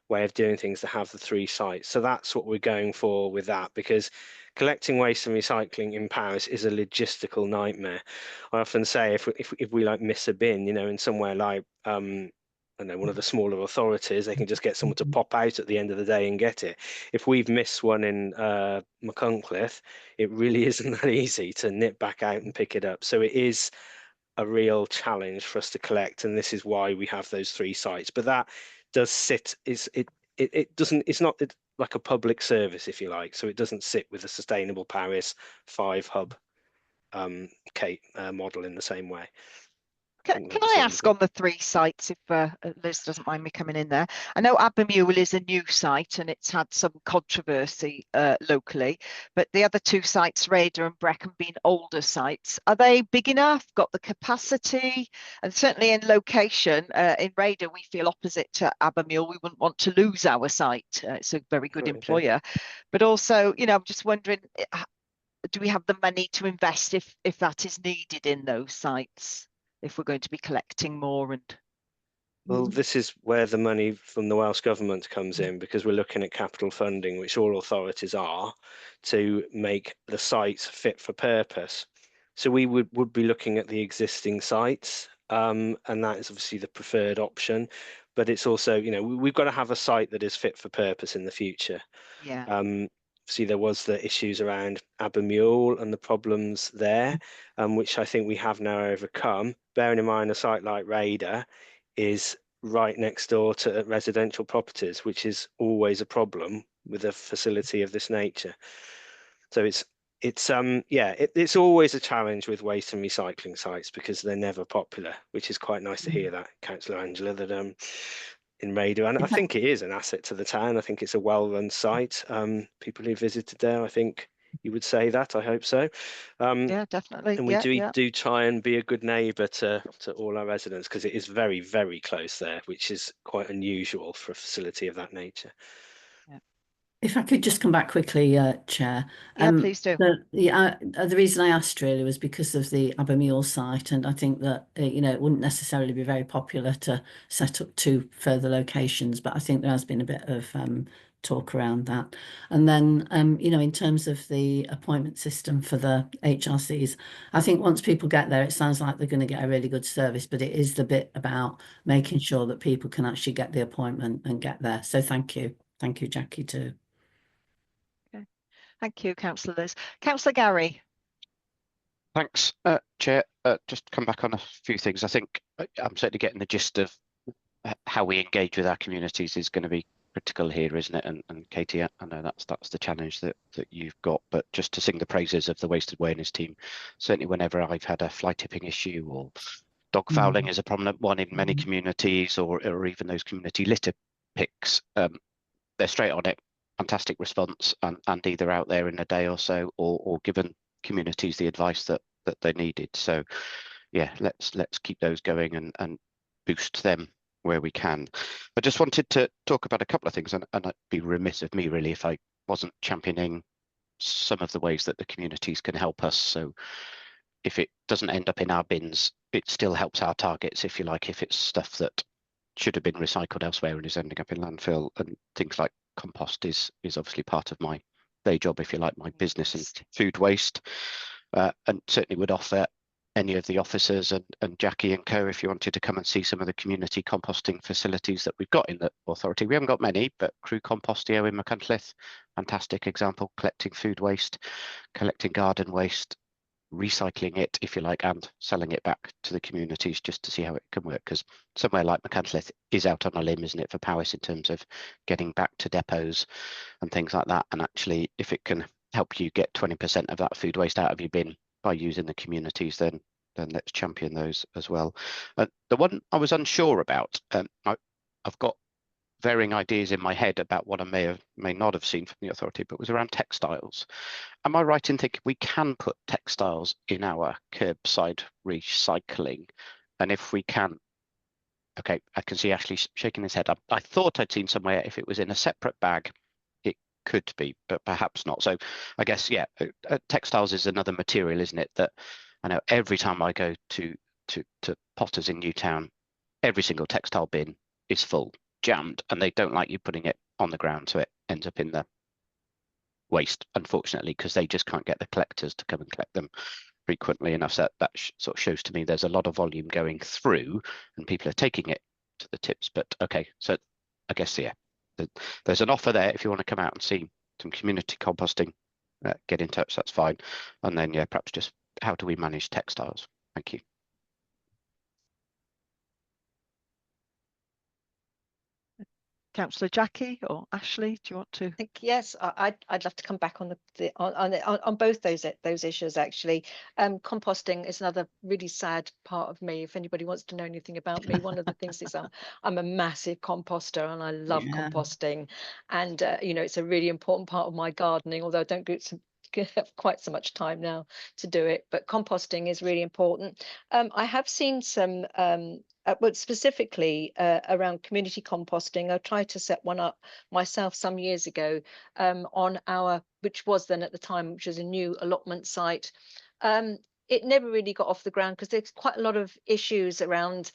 way of doing things to have the 3 sites. So that's what we're going for with that, because collecting waste and recycling in Paris is a logistical nightmare. I often say if we like miss a bin, in somewhere like I know one of the smaller authorities, they can just get someone to pop out at the end of the day and get it. If we've missed one in McCuncliffe, it really isn't that easy to nip back out and pick it up. So it is a real challenge for us to collect, and this is why we have those 3 sites. But that does sit, it's not like a public service, if you like, so it doesn't sit with the Sustainable Paris 5 hub model in the same way. Can I ask on the 3 sites, if Liz doesn't mind me coming in there? I know Abermule is a new site and it's had some controversy locally, but the other 2 sites, Raider and Brecon, being older sites, are they big enough, got the capacity? And certainly in location, in Raider, we feel opposite to Abermule. We wouldn't want to lose our site. It's a very good employer. But also, I'm just wondering, do we have the money to invest if that is needed in those sites, if we're going to be collecting more? Well, this is where the money from the Welsh Government comes in, because we're looking at capital funding, which all authorities are, to make the sites fit for purpose. So we would be looking at the existing sites, and that is obviously the preferred option. But it's also, we've got to have a site that is fit for purpose in the future. Yeah. obviously there was the issues around Abermule and the problems there, which I think we have now overcome. Bearing in mind a site like Raider is right next door to residential properties, which is always a problem with a facility of this nature. So it's always a challenge with waste and recycling sites because they're never popular, which is quite nice to hear that, Councillor Angela, that in Raider, and I think it is an asset to the town. I think it's a well-run site. People who visited there, I think you would say that. I hope so. Yeah, definitely. And we yeah. do try and be a good neighbour to all our residents because it is very, very close there, which is quite unusual for a facility of that nature. If I could just come back quickly, Chair. Yeah, please do. The reason I asked really was because of the Abermule site, and I think that it wouldn't necessarily be very popular to set up 2 further locations, but I think there has been a bit of talk around that. And then, in terms of the appointment system for the HRCs, I think once people get there, it sounds like they're going to get a really good service, but it is the bit about making sure that people can actually get the appointment and get there. So thank you. Thank you, Jackie, too. Thank you, Councillor Liz. Councillor Gary. Thanks, Chair. Just come back on a few things. I think I'm certainly getting the gist of how we engage with our communities is going to be critical here, isn't it? And Katie, I know that's the challenge that you've got. But just to sing the praises of the waste awareness team, certainly whenever I've had a fly tipping issue or dog fouling is a prominent one in many communities, or even those community litter picks, they're straight on it. Fantastic response, and either out there in a day or so, or given communities the advice that they needed. So yeah, let's keep those going and boost them where we can. I just wanted to talk about a couple of things, and I'd be remiss of me really if I wasn't championing some of the ways that the communities can help us. So if it doesn't end up in our bins, it still helps our targets, if you like, if it's stuff that should have been recycled elsewhere and is ending up in landfill. And things like compost is obviously part of my day job, if you like, my business and food waste, and certainly would offer any of the officers and Jackie and co, if you wanted to come and see some of the community composting facilities that we've got in the authority. We haven't got many, but Crew Compostio in Machynlleth, fantastic example, collecting food waste, collecting garden waste, recycling it, if you like, and selling it back to the communities just to see how it can work. Because somewhere like Machynlleth is out on a limb, isn't it, for Powys in terms of getting back to depots and things like that. And actually, if it can help you get 20% of that food waste out of your bin by using the communities, then let's champion those as well. The one I was unsure about, I've got varying ideas in my head about what I may not have seen from the authority, but was around textiles. Am I right in thinking we can put textiles in our curbside recycling? And if we can, okay, I can see Ashley shaking his head. I thought I'd seen somewhere if it was in a separate bag, it could be, but perhaps not. So I guess, yeah, textiles is another material, isn't it? That I know every time I go to Potters in Newtown, every single textile bin is full, jammed, and they don't like you putting it on the ground, so it ends up in the waste, unfortunately, because they just can't get the collectors to come and collect them frequently enough. So that sort of shows to me there's a lot of volume going through and people are taking it to the tips. But okay, so I guess, yeah, there's an offer there. If you want to come out and see some community composting, get in touch, that's fine. And then, yeah, perhaps just how do we manage textiles? Thank you. Councillor Jackie or Ashley, do you want to? I think yes, I'd love to come back on on both those issues actually. Composting is another really sad part of me. If anybody wants to know anything about me, one of the things is I'm a massive composter and I love composting, and it's a really important part of my gardening. Although I don't have quite so much time now to do it, but composting is really important. I have seen some but specifically around community composting. I tried to set one up myself some years ago on which was then at the time, which was a new allotment site. It never really got off the ground because there's quite a lot of issues around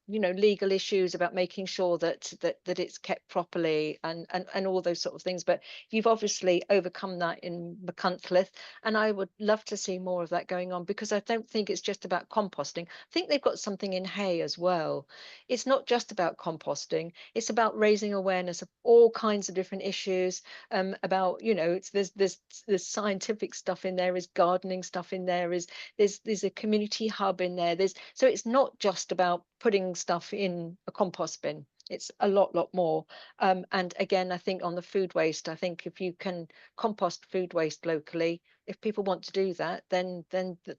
you know, legal issues about making sure that it's kept properly and all those sort of things. But you've obviously overcome that in Machynlleth, and I would love to see more of that going on, because I don't think it's just about composting. I think they've got something in hay as well. It's not just about composting, it's about raising awareness of all kinds of different issues, about, you know, it's there's scientific stuff in there, is gardening stuff in there, is there's a community hub in there, so it's not just about putting stuff in a compost bin. It's a lot more. And again, I think on the food waste, I think if you can compost food waste locally, if people want to do that, then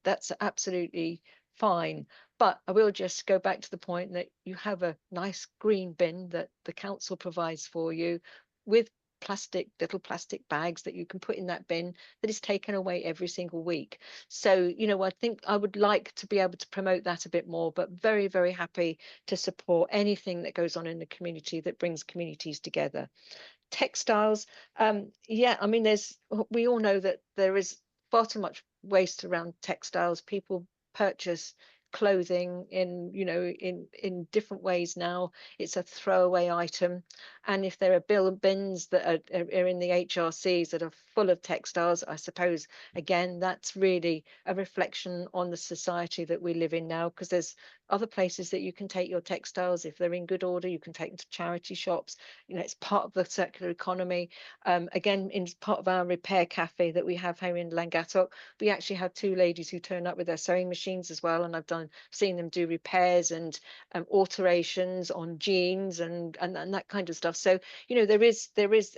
that's absolutely fine. But I will just go back to the point that you have a nice green bin that the council provides for you, with little plastic bags that you can put in that bin, that is taken away every single week. So, you know, I think I would like to be able to promote that a bit more, but very, very happy to support anything that goes on in the community that brings communities together. Textiles, yeah, I mean, we all know that there is far too much waste around textiles. People purchase clothing in, you know, in different ways now. It's a throwaway item, and if there are bins that are in the HRCs that are full of textiles, I suppose again that's really a reflection on the society that we live in now, because there's other places that you can take your textiles. If they're in good order, you can take them to charity shops. You know, it's part of the circular economy. Again, in part of our repair cafe that we have here in Langattock, we actually have 2 ladies who turn up with their sewing machines as well, and I've seen them do repairs and alterations on jeans and that kind of stuff. So, you know, there is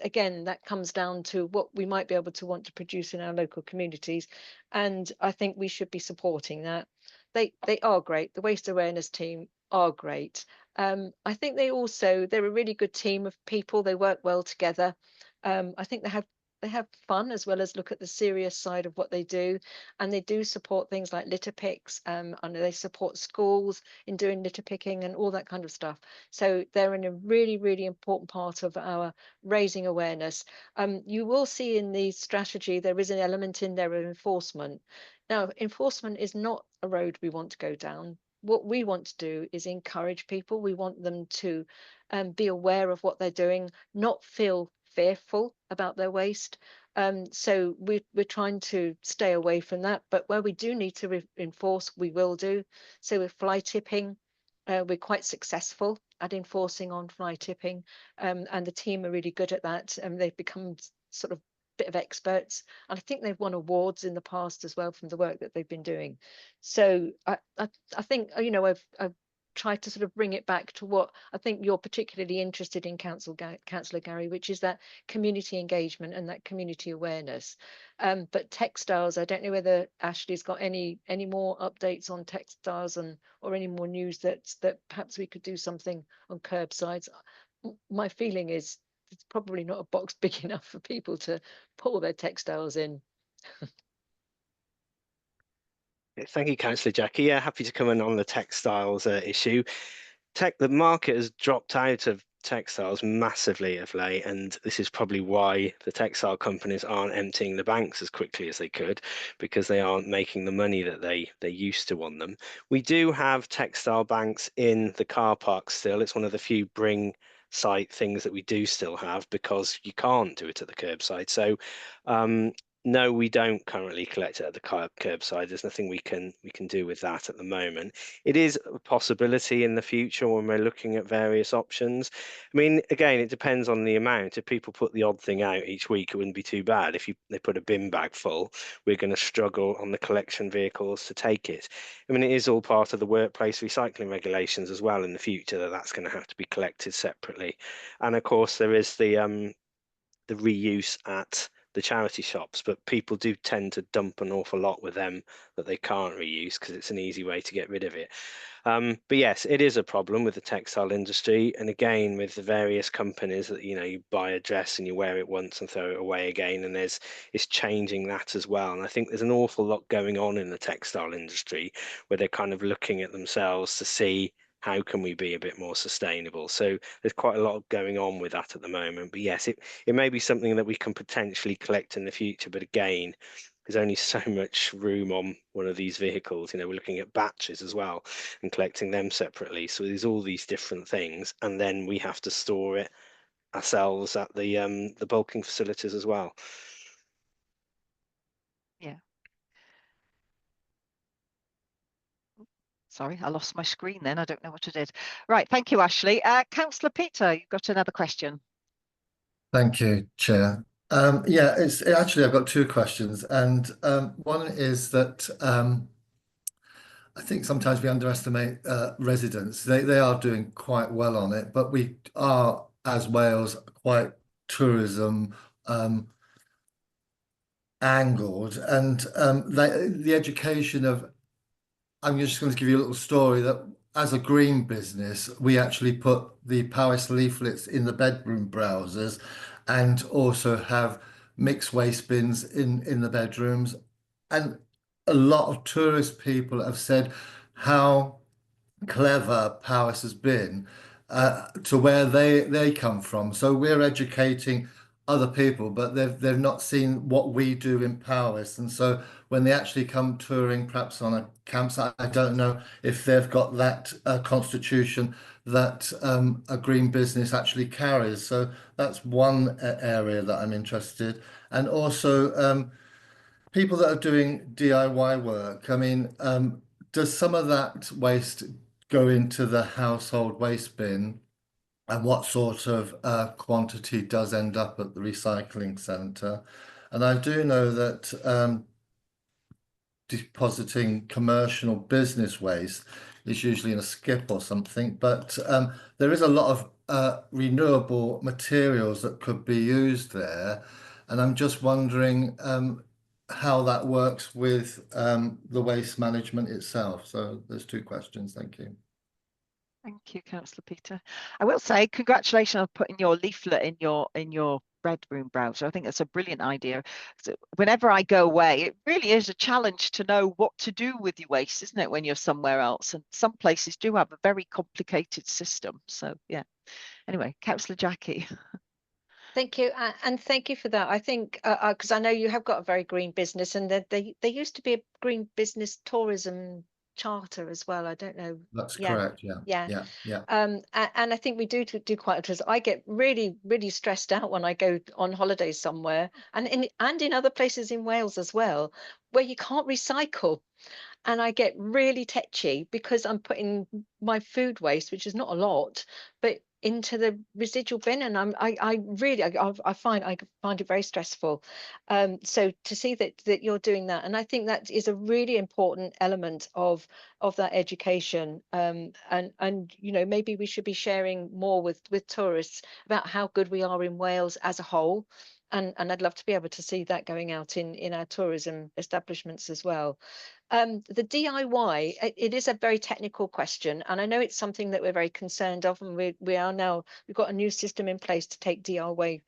again, that comes down to what we might be able to want to produce in our local communities, and I think we should be supporting that. They are great. The waste awareness team are great. I think they're a really good team of people. They work well together. I think they have fun as well as look at the serious side of what they do, and they do support things like litter picks, and they support schools in doing litter picking and all that kind of stuff. So they're in a really, really important part of our raising awareness. You will see in the strategy there is an element in there of enforcement. Now, enforcement is not a road we want to go down. What we want to do is encourage people. We want them to be aware of what they're doing, not feel fearful about their waste. So we're trying to stay away from that. But where we do need to enforce, we will do. So with fly tipping, we're quite successful at enforcing on fly tipping, and the team are really good at that. And they've become sort of bit of experts, and I think they've won awards in the past as well from the work that they've been doing. So I think, you know, I've tried to sort of bring it back to what I think you're particularly interested in, Councillor Gary, which is that community engagement and that community awareness. But textiles, I don't know whether Ashley's got any more updates on textiles or any more news that perhaps we could do something on curbsides. My feeling is it's probably not a box big enough for people to pull their textiles in. Thank you, Councillor Jackie. Yeah, happy to come in on the textiles issue. The market has dropped out of textiles massively of late, and this is probably why the textile companies aren't emptying the banks as quickly as they could, because they aren't making the money that they used to on them. We do have textile banks in the car park still. It's one of the few bring site things that we do still have, because you can't do it at the curbside. So no, we don't currently collect it at the curbside. There's nothing we can do with that at the moment. It is a possibility in the future when we're looking at various options. I mean, again, it depends on the amount. If people put the odd thing out each week, it wouldn't be too bad. If they put a bin bag full, we're going to struggle on the collection vehicles to take it. I mean, it is all part of the workplace recycling regulations as well in the future, that's going to have to be collected separately. And of course, there is the reuse at the charity shops, but people do tend to dump an awful lot with them that they can't reuse, because it's an easy way to get rid of it. But yes, it is a problem with the textile industry, and again with the various companies that, you know, you buy a dress and you wear it once and throw it away again, and it's changing that as well. And I think there's an awful lot going on in the textile industry where they're kind of looking at themselves to see how can we be a bit more sustainable. So there's quite a lot going on with that at the moment. But yes, it may be something that we can potentially collect in the future, but again, there's only so much room on one of these vehicles. You know, we're looking at batches as well and collecting them separately. So there's all these different things, and then we have to store it ourselves at the bulking facilities as well. Yeah. Sorry, I lost my screen then. I don't know what I did. Right, thank you, Ashley. Councillor Peter, you've got another question. Thank you, Chair. Yeah, actually I've got two questions, and one is that I think sometimes we underestimate residents. They are doing quite well on it, but we are, as Wales, quite tourism angled, and the education of. I'm just going to give you a little story that as a green business, we actually put the Powys leaflets in the bedroom browsers, and also have mixed waste bins in the bedrooms. And a lot of tourist people have said how clever Powys has been to where they come from. So we're educating other people, but they've not seen what we do in Powys. And so when they actually come touring, perhaps on a campsite, I don't know if they've got that constitution that a green business actually carries. So that's one area that I'm interested. And also people that are doing DIY work. I mean, does some of that waste go into the household waste bin? And what sort of quantity does end up at the recycling centre? And I do know that depositing commercial business waste is usually in a skip or something, but there is a lot of renewable materials that could be used there. And I'm just wondering how that works with the waste management itself. So there's two questions. Thank you. Thank you, Councillor Peter. I will say congratulations on putting your leaflet in your bedroom browser. I think that's a brilliant idea. So whenever I go away, it really is a challenge to know what to do with your waste, isn't it, when you're somewhere else? And some places do have a very complicated system. So yeah. Anyway, Councillor Jackie. Thank you, and thank you for that. I think because I know you have got a very green business, and there used to be a green business tourism charter as well. I don't know. That's Yeah. correct. Yeah. And I think we do quite a tourism. I get really stressed out when I go on holidays somewhere, and in other places in Wales as well, where you can't recycle. And I get really tetchy because I'm putting my food waste, which is not a lot, but into the residual bin, and I really find it very stressful. So to see that you're doing that, and I think that is a really important element of that education. And you know, maybe we should be sharing more with tourists about how good we are in Wales as a whole. And I'd love to be able to see that going out in our tourism establishments as well. The DIY, it is a very technical question, and I know it's something that we're very concerned of, and we've got a new system in place to take DIY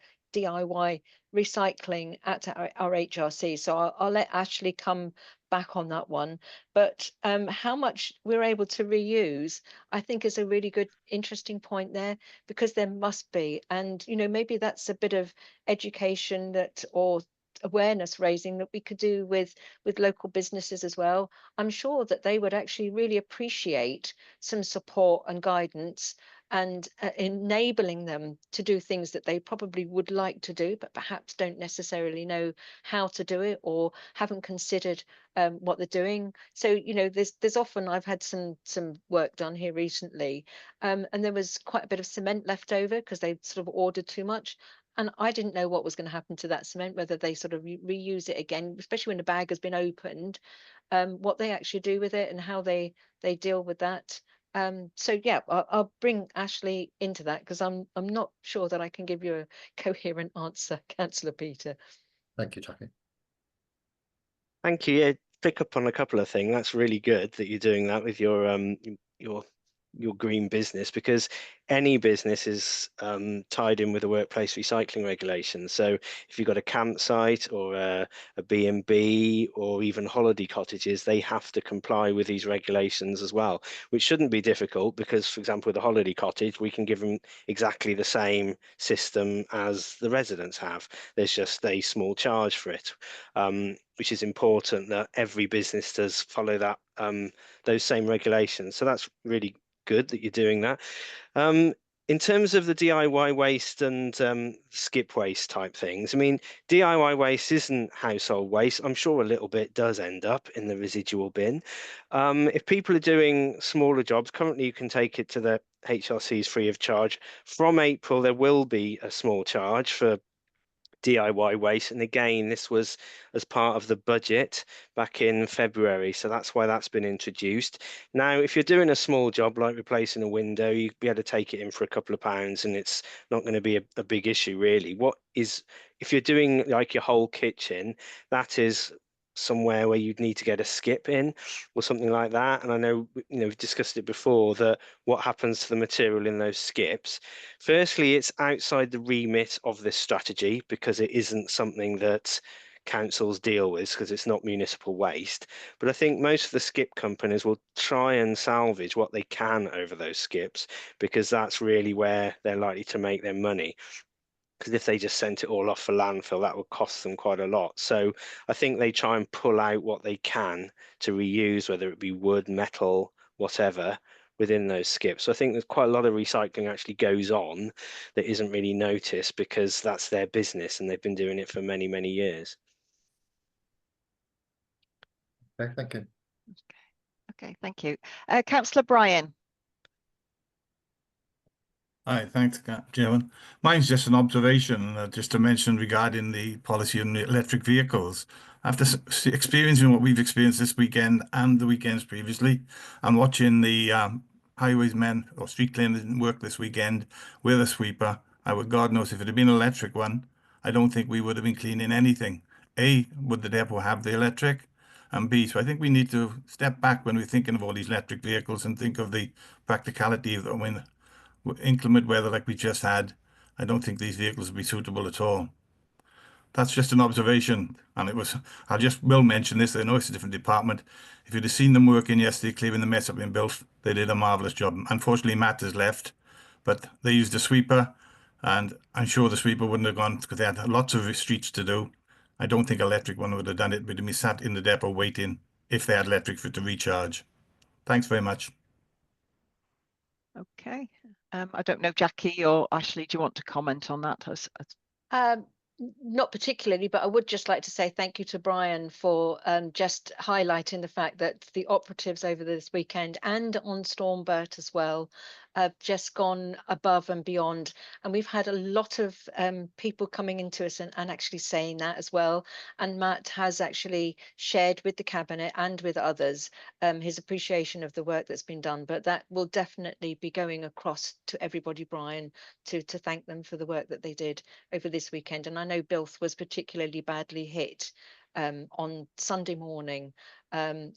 recycling at our HRC. So I'll let Ashley come back on that one. But how much we're able to reuse, I think, is a really good, interesting point there, because there must be, and you know, maybe that's a bit of education or awareness raising that we could do with local businesses as well. I'm sure that they would actually really appreciate some support and guidance, and enabling them to do things that they probably would like to do, but perhaps don't necessarily know how to do it, or haven't considered what they're doing. So you know, there's often, I've had some work done here recently, and there was quite a bit of cement left over because they sort of ordered too much. And I didn't know what was going to happen to that cement, whether they sort of reuse it again, especially when the bag has been opened, what they actually do with it and how they deal with that. So yeah, I'll bring Ashley into that, because I'm not sure that I can give you a coherent answer, Councillor Peter. Thank you, Jackie. Thank you. Yeah, pick up on a couple of things. That's really good that you're doing that with your your green business, because any business is tied in with the workplace recycling regulations. So if you've got a campsite or a B&B or even holiday cottages, they have to comply with these regulations as well, which shouldn't be difficult because, for example, with a holiday cottage, we can give them exactly the same system as the residents have. There's just a small charge for it, which is important that every business does follow that those same regulations. So that's really good that you're doing that. In terms of the DIY waste and skip waste type things, I mean, DIY waste isn't household waste. I'm sure a little bit does end up in the residual bin. If people are doing smaller jobs, currently you can take it to the HRCs free of charge. From April, there will be a small charge for DIY waste, and again, this was as part of the budget back in February, so that's why that's been introduced. Now, if you're doing a small job like replacing a window, you'd be able to take it in for a couple of pounds and it's not going to be a big issue really. What is, if you're doing like your whole kitchen, that is somewhere where you'd need to get a skip in or something like that. And I know, we've discussed it before, that what happens to the material in those skips. Firstly, it's outside the remit of this strategy because it isn't something that councils deal with because it's not municipal waste. But I think most of the skip companies will try and salvage what they can over those skips because that's really where they're likely to make their money. Because if they just sent it all off for landfill, that would cost them quite a lot. So I think they try and pull out what they can to reuse, whether it be wood, metal, whatever, within those skips. So I think there's quite a lot of recycling actually goes on that isn't really noticed because that's their business and they've been doing it for many, many years. Okay, thank you. Okay, thank you. Councillor Bryan. Hi, thanks, Chairman. Mine's just an observation, just to mention regarding the policy on the electric vehicles. After experiencing what we've experienced this weekend and the weekends previously, and watching the highwaysmen or street cleaners work this weekend with a sweeper, God knows if it had been an electric one, I don't think we would have been cleaning anything. A, would the depot have the electric? And B, so I think we need to step back when we're thinking of all these electric vehicles and think of the practicality of them. I mean, inclement weather like we just had, I don't think these vehicles would be suitable at all. That's just an observation, and I just will mention this. I know it's a different department. If you'd have seen them working yesterday, clearing the mess up in Built, they did a marvellous job. Unfortunately, Matt has left, but they used a sweeper, and I'm sure the sweeper wouldn't have gone because they had lots of streets to do. I don't think electric one would have done it, but we sat in the depot waiting if they had electric for it to recharge. Thanks very much. Okay. I don't know, Jackie or Ashley, do you want to comment on that? Not particularly, but I would just like to say thank you to Brian for just highlighting the fact that the operatives over this weekend and on Storm Bert as well have just gone above and beyond. And we've had a lot of people coming into us and actually saying that as well. And Matt has actually shared with the Cabinet and with others his appreciation of the work that's been done. But that will definitely be going across to everybody, Brian, to thank them for the work that they did over this weekend. And I know Bilth was particularly badly hit on Sunday morning. And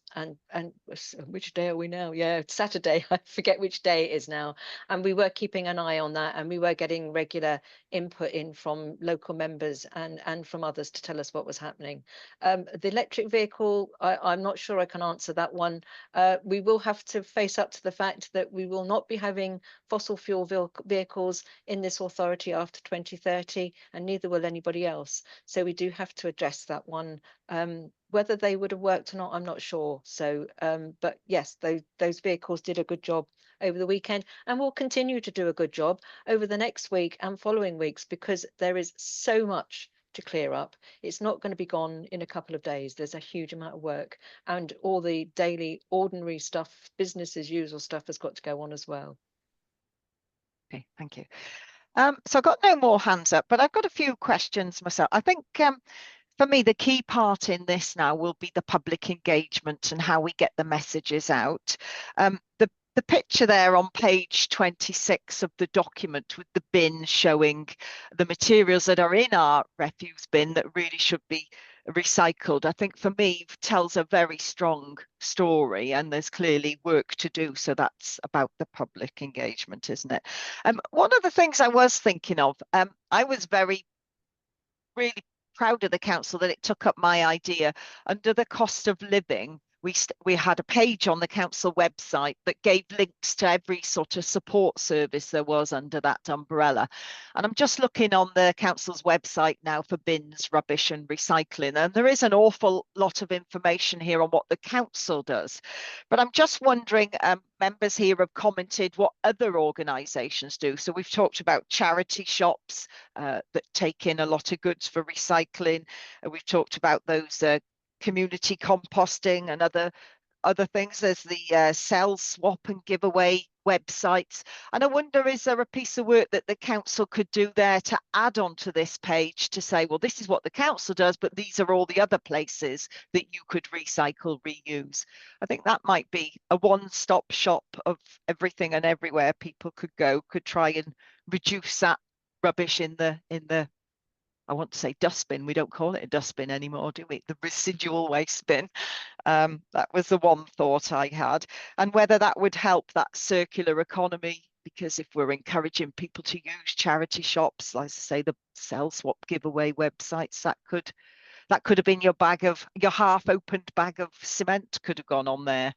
which day are we now? Yeah, Saturday. I forget which day it is now. And we were keeping an eye on that, and we were getting regular input in from local members and from others to tell us what was happening. The electric vehicle, I'm not sure I can answer that one. We will have to face up to the fact that we will not be having fossil fuel vehicles in this authority after 2030, and neither will anybody else. So we do have to address that one. Whether they would have worked or not, I'm not sure. So, but yes, those vehicles did a good job over the weekend and will continue to do a good job over the next week and following weeks because there is so much to clear up. It's not going to be gone in a couple of days. There's a huge amount of work, and all the daily ordinary stuff, business as usual stuff has got to go on as well. Okay, thank you. So I've got no more hands up, but I've got a few questions myself. I think for me, the key part in this now will be the public engagement and how we get the messages out. The picture there on page 26 of the document with the bin showing the materials that are in our refuse bin that really should be recycled, I think for me tells a very strong story, and there's clearly work to do. So that's about the public engagement, isn't it? One of the things I was thinking of, I was really proud of the council that it took up my idea. Under the cost of living, we had a page on the council website that gave links to every sort of support service there was under that umbrella. And I'm just looking on the council's website now for bins, rubbish and recycling, and there is an awful lot of information here on what the council does. But I'm just wondering, members here have commented what other organisations do. So we've talked about charity shops that take in a lot of goods for recycling. We've talked about those community composting and other things. There's the sell, swap and giveaway websites. And I wonder, is there a piece of work that the council could do there to add on to this page to say, well, this is what the council does, but these are all the other places that you could recycle, reuse. I think that might be a one-stop shop of everything and everywhere people could go, could try and reduce that rubbish in the I want to say dustbin. We don't call it a dustbin anymore, do we? The residual waste bin. That was the one thought I had. And whether that would help that circular economy, because if we're encouraging people to use charity shops, like I say, the sell, swap, giveaway websites, that could have been your half opened bag of cement could have gone on there.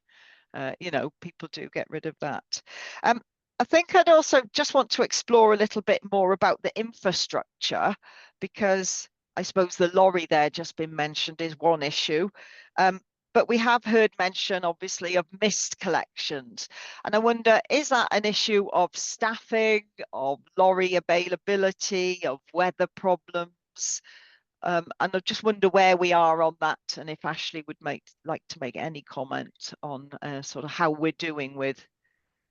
You know, people do get rid of that. I think I'd also just want to explore a little bit more about the infrastructure, because I suppose the lorry there just been mentioned is one issue. But we have heard mention, obviously, of mist collections. And I wonder, is that an issue of staffing, of lorry availability, of weather problems? And I just wonder where we are on that, and if Ashley would like to make any comment on sort of how we're doing with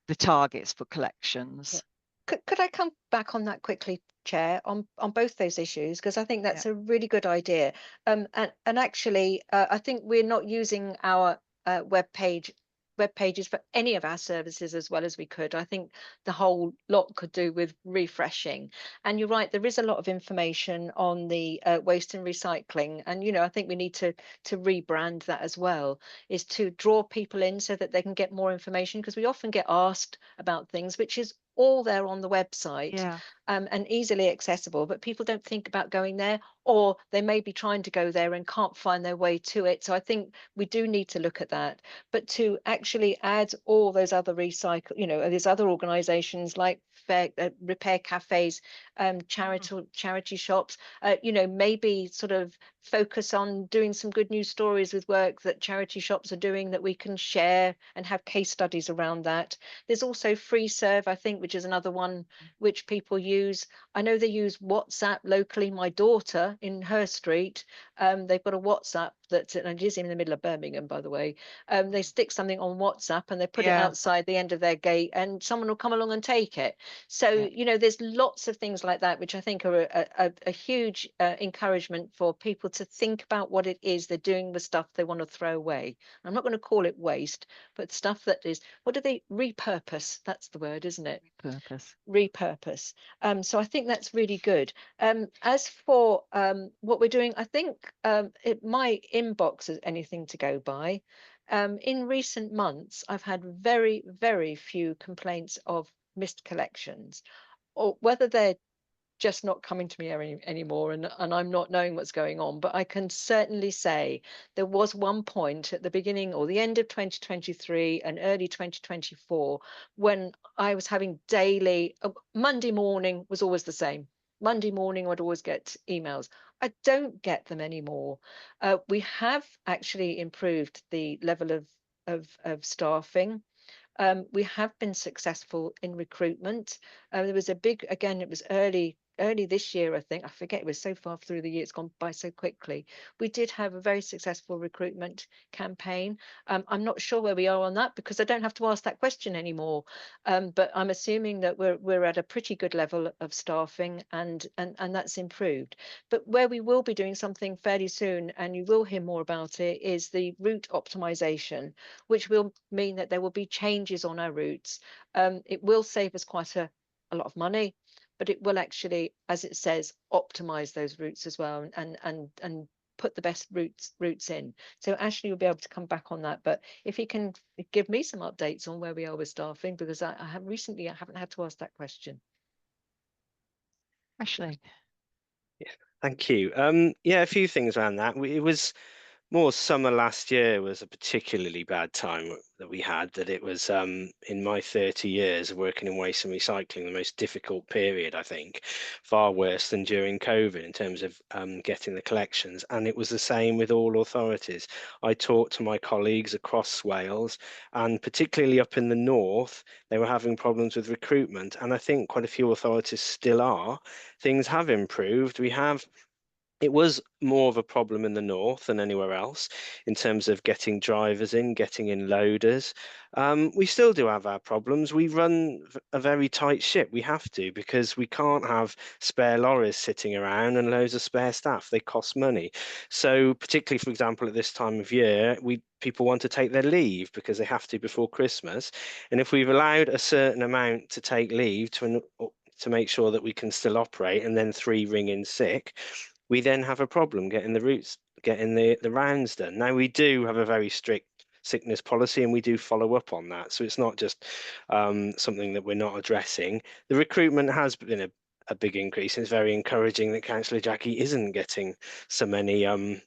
the targets for collections. Could I come back on that quickly, Chair, on both those issues, because I think that's a really good idea. And actually, I think we're not using our web pages for any of our services as well as we could. I think the whole lot could do with refreshing. And you're right, there is a lot of information on the waste and recycling, and I think we need to rebrand that as well, is to draw people in so that they can get more information, because we often get asked about things which is all there on the website, and easily accessible, but people don't think about going there, or they may be trying to go there and can't find their way to it. So I think we do need to look at that, but to actually add all those other there's other organizations like repair cafes, charity shops, maybe sort of focus on doing some good news stories with work that charity shops are doing that we can share and have case studies around that. There's also Free Serve, I think, which is another one which people use. I know they use WhatsApp locally. My daughter in her street, they've got a WhatsApp and it is in the middle of Birmingham, by the way. They stick something on WhatsApp and they put it outside the end of their gate, and someone will come along and take it. So there's lots of things like that which I think are a huge encouragement for people to think about what it is they're doing with stuff they want to throw away. I'm not going to call it waste, but stuff that is, what do they repurpose? That's the word, isn't it? Repurpose. So I think that's really good. As for what we're doing, I think my inbox is anything to go by. In recent months, I've had very, very few complaints of missed collections, or whether they're just not coming to me anymore, and I'm not knowing what's going on. But I can certainly say there was one point at the beginning or the end of 2023 and early 2024 when I was having daily, Monday morning was always the same. Monday morning I'd always get emails. I don't get them anymore. We have actually improved the level of staffing. We have been successful in recruitment. There was a big, again, it was early this year, I think. I forget, it was so far through the year, it's gone by so quickly. We did have a very successful recruitment campaign. I'm not sure where we are on that because I don't have to ask that question anymore. But I'm assuming that we're at a pretty good level of staffing, and that's improved. But where we will be doing something fairly soon, and you will hear more about it, is the route optimization, which will mean that there will be changes on our routes. It will save us quite a lot of money, but it will actually, as it says, optimize those routes as well, and put the best routes in. So Ashley will be able to come back on that. But if he can give me some updates on where we are with staffing, because I haven't had to ask that question. Ashley. Yeah, thank you. Yeah, a few things around that. It was more summer last year was a particularly bad time that we had, that it was in my 30 years of working in waste and recycling, the most difficult period, I think, far worse than during COVID in terms of getting the collections. And it was the same with all authorities. I talked to my colleagues across Wales, and particularly up in the north, they were having problems with recruitment. And I think quite a few authorities still are. Things have improved. It was more of a problem in the north than anywhere else in terms of getting drivers in, getting in loaders. We still do have our problems. We run a very tight ship. We have to, because we can't have spare lorries sitting around and loads of spare staff. They cost money. So particularly, for example, at this time of year, people want to take their leave because they have to before Christmas. And if we've allowed a certain amount to take leave to make sure that we can still operate, and then 3 ring in sick, we then have a problem getting the rounds done. Now, we do have a very strict sickness policy, and we do follow up on that. So it's not just something that we're not addressing. The recruitment has been a big increase. And it's very encouraging that Councillor Jackie isn't getting so many miscollection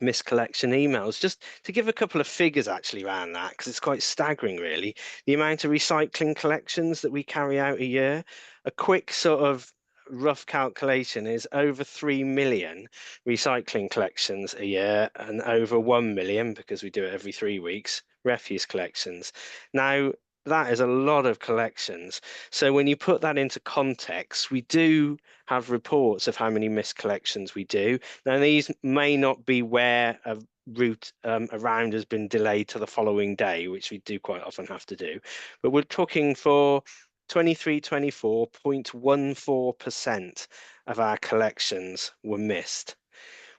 emails. Just to give a couple of figures actually around that, because it's quite staggering really, the amount of recycling collections that we carry out a year. A quick sort of rough calculation is over 3 million recycling collections a year, and over 1 million, because we do it every 3 weeks, refuse collections. Now, that is a lot of collections. So when you put that into context, we do have reports of how many missed collections we do. Now, these may not be where a route around has been delayed to the following day, which we do quite often have to do. But we're talking for 23-24, 0.14% of our collections were missed,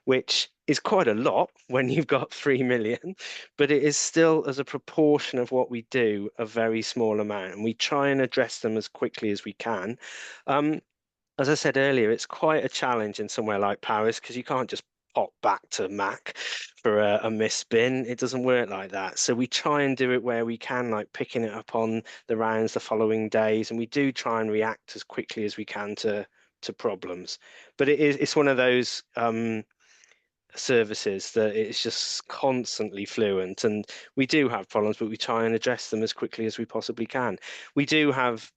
which is quite a lot when you've got 3 million, but it is still, as a proportion of what we do, a very small amount, and we try and address them as quickly as we can. As I said earlier, it's quite a challenge in somewhere like Paris, because you can't just pop back to Mac for a miss bin. It doesn't work like that. So we try and do it where we can, like picking it up on the rounds the following days, and we do try and react as quickly as we can to problems. But it's one of those services that it's just constantly fluent, and we do have problems, but we try and address them as quickly as we possibly can. We do have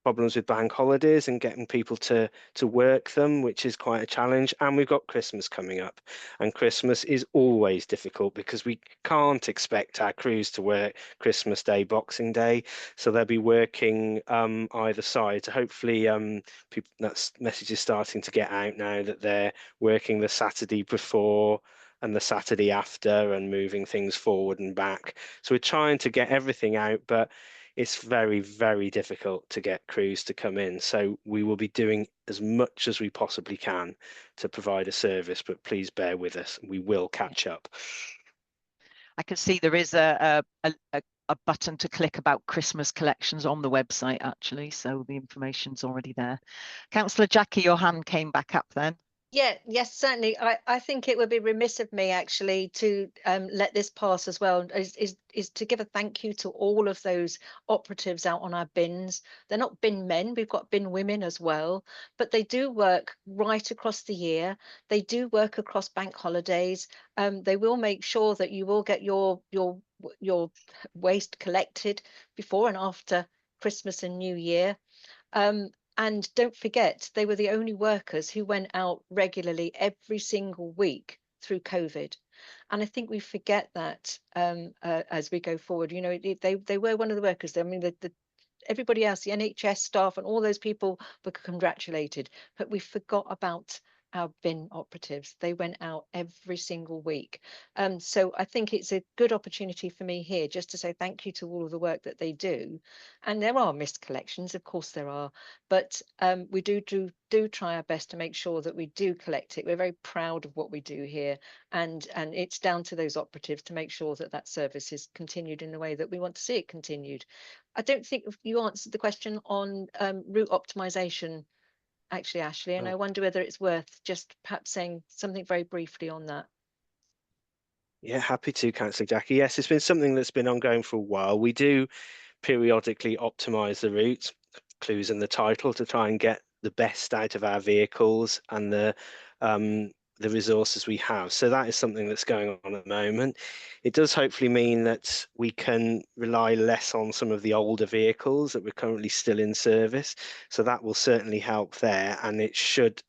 problems with bank holidays and getting people to work them, which is quite a challenge. And we've got Christmas coming up, and Christmas is always difficult because we can't expect our crews to work Christmas Day, Boxing Day, so they'll be working either side. So hopefully that message is starting to get out now, that they're working the Saturday before and the Saturday after, and moving things forward and back. So we're trying to get everything out, but it's very, very difficult to get crews to come in. So we will be doing as much as we possibly can to provide a service, but please bear with us. We will catch up. I can see there is a button to click about Christmas collections on the website, actually, so the information's already there. Councillor Jackie, your hand came back up then. Yeah, yes, certainly. I think it would be remiss of me actually to let this pass as well, is to give a thank you to all of those operatives out on our bins. They're not bin men, we've got bin women as well, but they do work right across the year. They do work across bank holidays. They will make sure that you will get your waste collected before and after Christmas and New Year. And don't forget, they were the only workers who went out regularly every single week through COVID. And I think we forget that as we go forward. You know, they were one of the workers. I mean, everybody else, the NHS staff and all those people were congratulated, but we forgot about our bin operatives. They went out every single week. So I think it's a good opportunity for me here just to say thank you to all of the work that they do. And there are missed collections, of course there are, but we do try our best to make sure that we do collect it. We're very proud of what we do here, and it's down to those operatives to make sure that that service is continued in the way that we want to see it continued. I don't think you answered the question on route optimization, actually, Ashley, and Oh. I wonder whether it's worth just perhaps saying something very briefly on that. Yeah, happy to, Councillor Jackie. Yes, it's been something that's been ongoing for a while. We do periodically optimize the route, clues in the title, to try and get the best out of our vehicles and the resources we have. So that is something that's going on at the moment. It does hopefully mean that we can rely less on some of the older vehicles that we're currently still in service. So that will certainly help there, and it should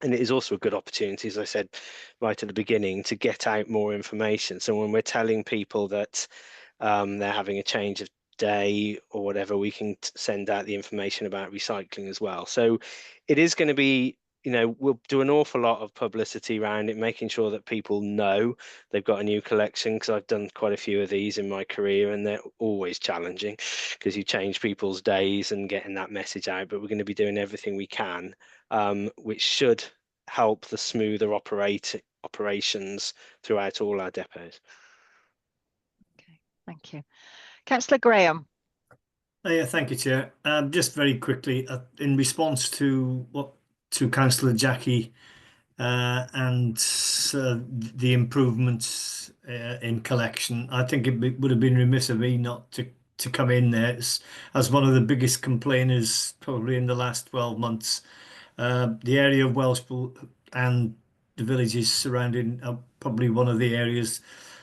and it is also a good opportunity, as I said right at the beginning, to get out more information. So when we're telling people that they're having a change of day or whatever, we can send out the information about recycling as well. So it is going to be, we'll do an awful lot of publicity around it, making sure that people know they've got a new collection, because I've done quite a few of these in my career, and they're always challenging because you change people's days and getting that message out. But we're going to be doing everything we can, which should help the smoother operations throughout all our depots. Okay, thank you. Councillor Graham. Yeah, thank you, Chair. Just very quickly, in response to Councillor Jackie and the improvements in collection, I think it would have been remiss of me not to come in there as one of the biggest complainers probably in the last 12 months. The area of Wellspool and the villages surrounding are probably one of the areas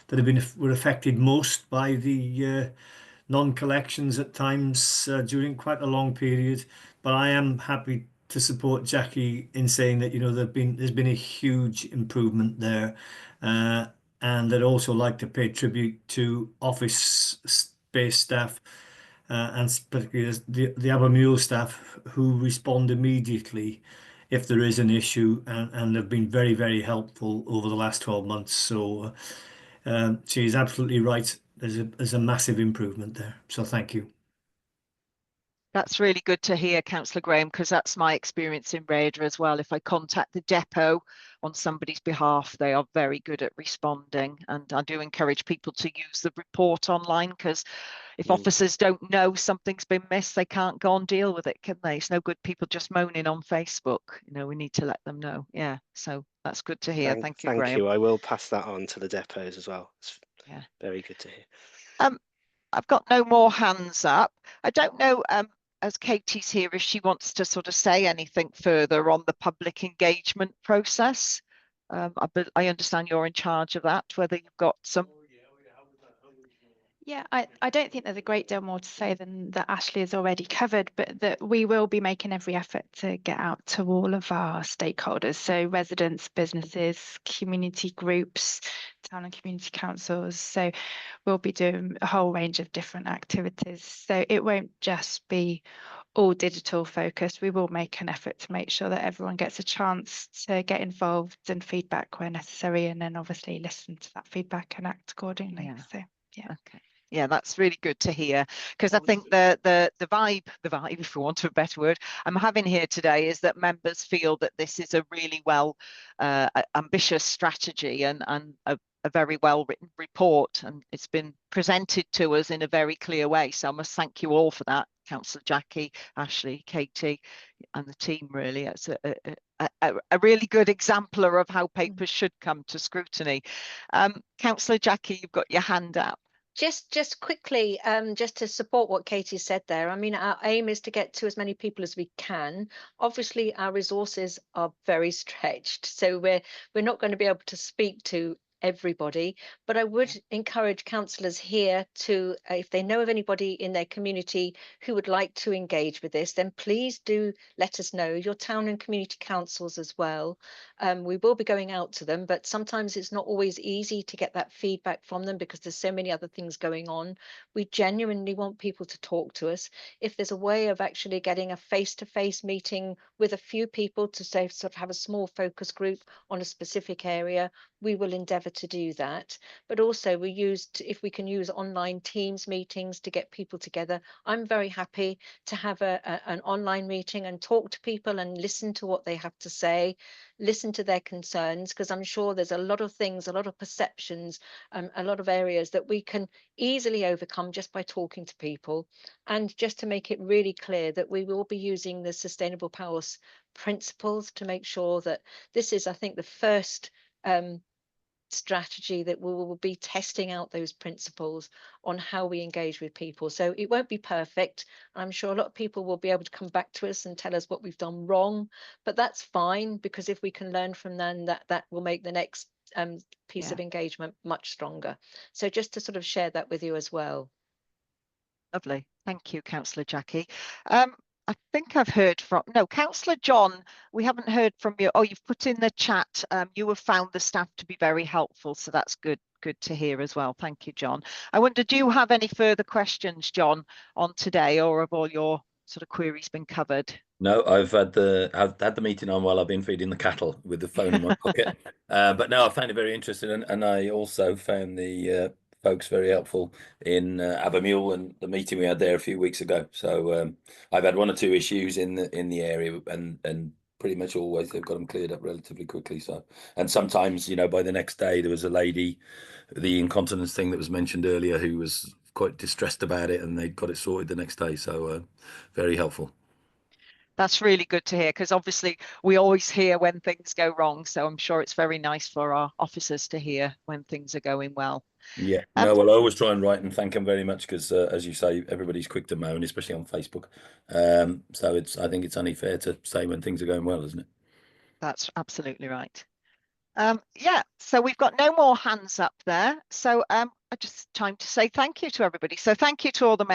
that were affected most by the non-collections at times during quite a long period. But I am happy to support Jackie in saying that there's been a huge improvement there, and I'd also like to pay tribute to office space staff and particularly the Abermule staff who respond immediately if there is an issue, and have been very, very helpful over the last 12 months. So she is absolutely right. There's a massive improvement there. So thank you. That's really good to hear, Councillor Graham, because that's my experience in Radar as well. If I contact the depot on somebody's behalf, they are very good at responding. And I do encourage people to use the report online, because if officers don't know something's been missed, they can't go and deal with it, can they? It's no good people just moaning on Facebook. We need to let them know. Yeah, so that's good to hear. Thank you, Graham. Thank you. I will pass that on to the depots as well. It's very good to hear. I've got no more hands up. I don't know, as Katie's here, if she wants to sort of say anything further on the public engagement process. I understand you're in charge of that, whether you've got some. Yeah, I don't think there's a great deal more to say than that Ashley has already covered, but that we will be making every effort to get out to all of our stakeholders, so residents, businesses, community groups, town and community councils. So we'll be doing a whole range of different activities. So it won't just be all digital focused. We will make an effort to make sure that everyone gets a chance to get involved and feedback where necessary, and then obviously listen to that feedback and act accordingly. Yeah. So yeah. Okay. Yeah, that's really good to hear, because I think the vibe, if we want a better word, I'm having here today is that members feel that this is a really ambitious strategy and a very well written report, and it's been presented to us in a very clear way. So I must thank you all for that, Councillor Jackie, Ashley, Katie, and the team. Really, it's a really good exemplar of how papers should come to scrutiny. Councillor Jackie, you've got your hand up. Just quickly, just to support what Katie said there, I mean, our aim is to get to as many people as we can. Obviously, our resources are very stretched, so we're not going to be able to speak to everybody, but I would encourage councillors here to, if they know of anybody in their community who would like to engage with this, then please do let us know. Your town and community councils as well. We will be going out to them, but sometimes it's not always easy to get that feedback from them because there's so many other things going on. We genuinely want people to talk to us. If there's a way of actually getting a face-to-face meeting with a few people to say, sort of have a small focus group on a specific area, we will endeavour endeavour to do that. But also we used, if we can use online Teams meetings to get people together. I'm very happy to have an online meeting and talk to people and listen to what they have to say, listen to their concerns, because I'm sure there's a lot of things, a lot of perceptions, a lot of areas that we can easily overcome just by talking to people. And just to make it really clear that we will be using the Sustainable Powers principles to make sure that this is, I think, the first strategy that we will be testing out those principles on how we engage with people. So it won't be perfect. I'm sure a lot of people will be able to come back to us and tell us what we've done wrong, but that's fine, because if we can learn from them, that will make the next piece of engagement much stronger. So just to sort of share that with you as well. Lovely. Thank you, Councillor Jackie. I think I've heard from, no, Councillor John, we haven't heard from you. Oh, you've put in the chat, you have found the staff to be very helpful. So that's good to hear as well. Thank you, John. I wonder, do you have any further questions, John, on today, or have all your sort of queries been covered? No, I've had the meeting on while I've been feeding the cattle with the phone in my pocket. But no, I found it very interesting, and I also found the folks very helpful in Abermule and the meeting we had there a few weeks ago. So I've had one or two issues in the area, and pretty much always they've got them cleared up relatively quickly. So, and sometimes, you know, by the next day there was a lady, the incontinence thing that was mentioned earlier, who was quite distressed about it, and they got it sorted the next day. So very helpful. That's really good to hear, because obviously we always hear when things go wrong. So I'm sure it's very nice for our officers to hear when things are going well. Yeah, no, well, I always try and write and thank them very much, because as you say, everybody's quick to moan, especially on Facebook. So I think it's only fair to say when things are going well, isn't it? That's absolutely right. Yeah, so we've got no more hands up there. So just time to say thank you to everybody. So thank you to all the members.